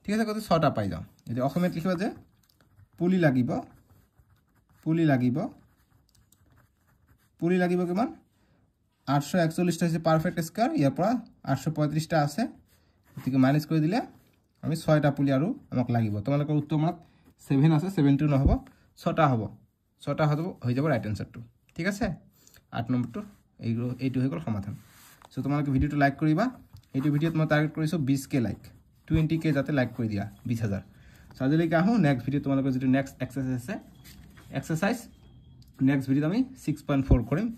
ঠিক আছে গতিকে 6টা পাই যাও এতিয়া অসমীয়াত লিখিবা যে পুলি লাগিব কিমান 841টা হৈছে পাৰফেক্ট স্কয়াৰ ইয়াৰ পৰা 835টা আছে গতিকে মাইনাস কৰি দিলে আমি 6টা পুলি আৰু আমাক লাগিব তোমালোকৰ উত্তৰত 7 আছে 7 টো নহব 6টা হ'ব 6টা হৈ যাব ৰাইট আনসাৰটো ঠিক আছে 8 নম্বৰটো এইটো হৈ গ'ল সমাধান সো তোমালোকে ভিডিওটো লাইক কৰিবা এইটো ভিডিওত মই টাৰ্গেট কৰিছো 20k লাইক 20k যাতে লাইক কৰি দিয়া 20000 সো আজিলৈকে আহো নেক্সট ভিডিও তোমালোকৰ যেটো নেক্সট এক্সাৰসাইজ আছে এক্সাৰসাইজ নেক্সট ভিডিওত আমি 6.4 কৰিম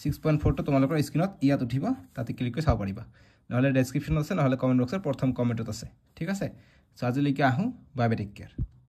6.4 টো তোমালোকৰ স্ক্ৰিনত ইয়াত উঠিব তাতে ক্লিক কৰি চাব পাৰিবা নহলে ডেসক্ৰিপচন আছে নহলে কমেন্ট বক্সৰ প্ৰথম কমেন্টত আছে ঠিক আছে সো আজিলৈকে আহো বাই বাই টেক কেয়াৰ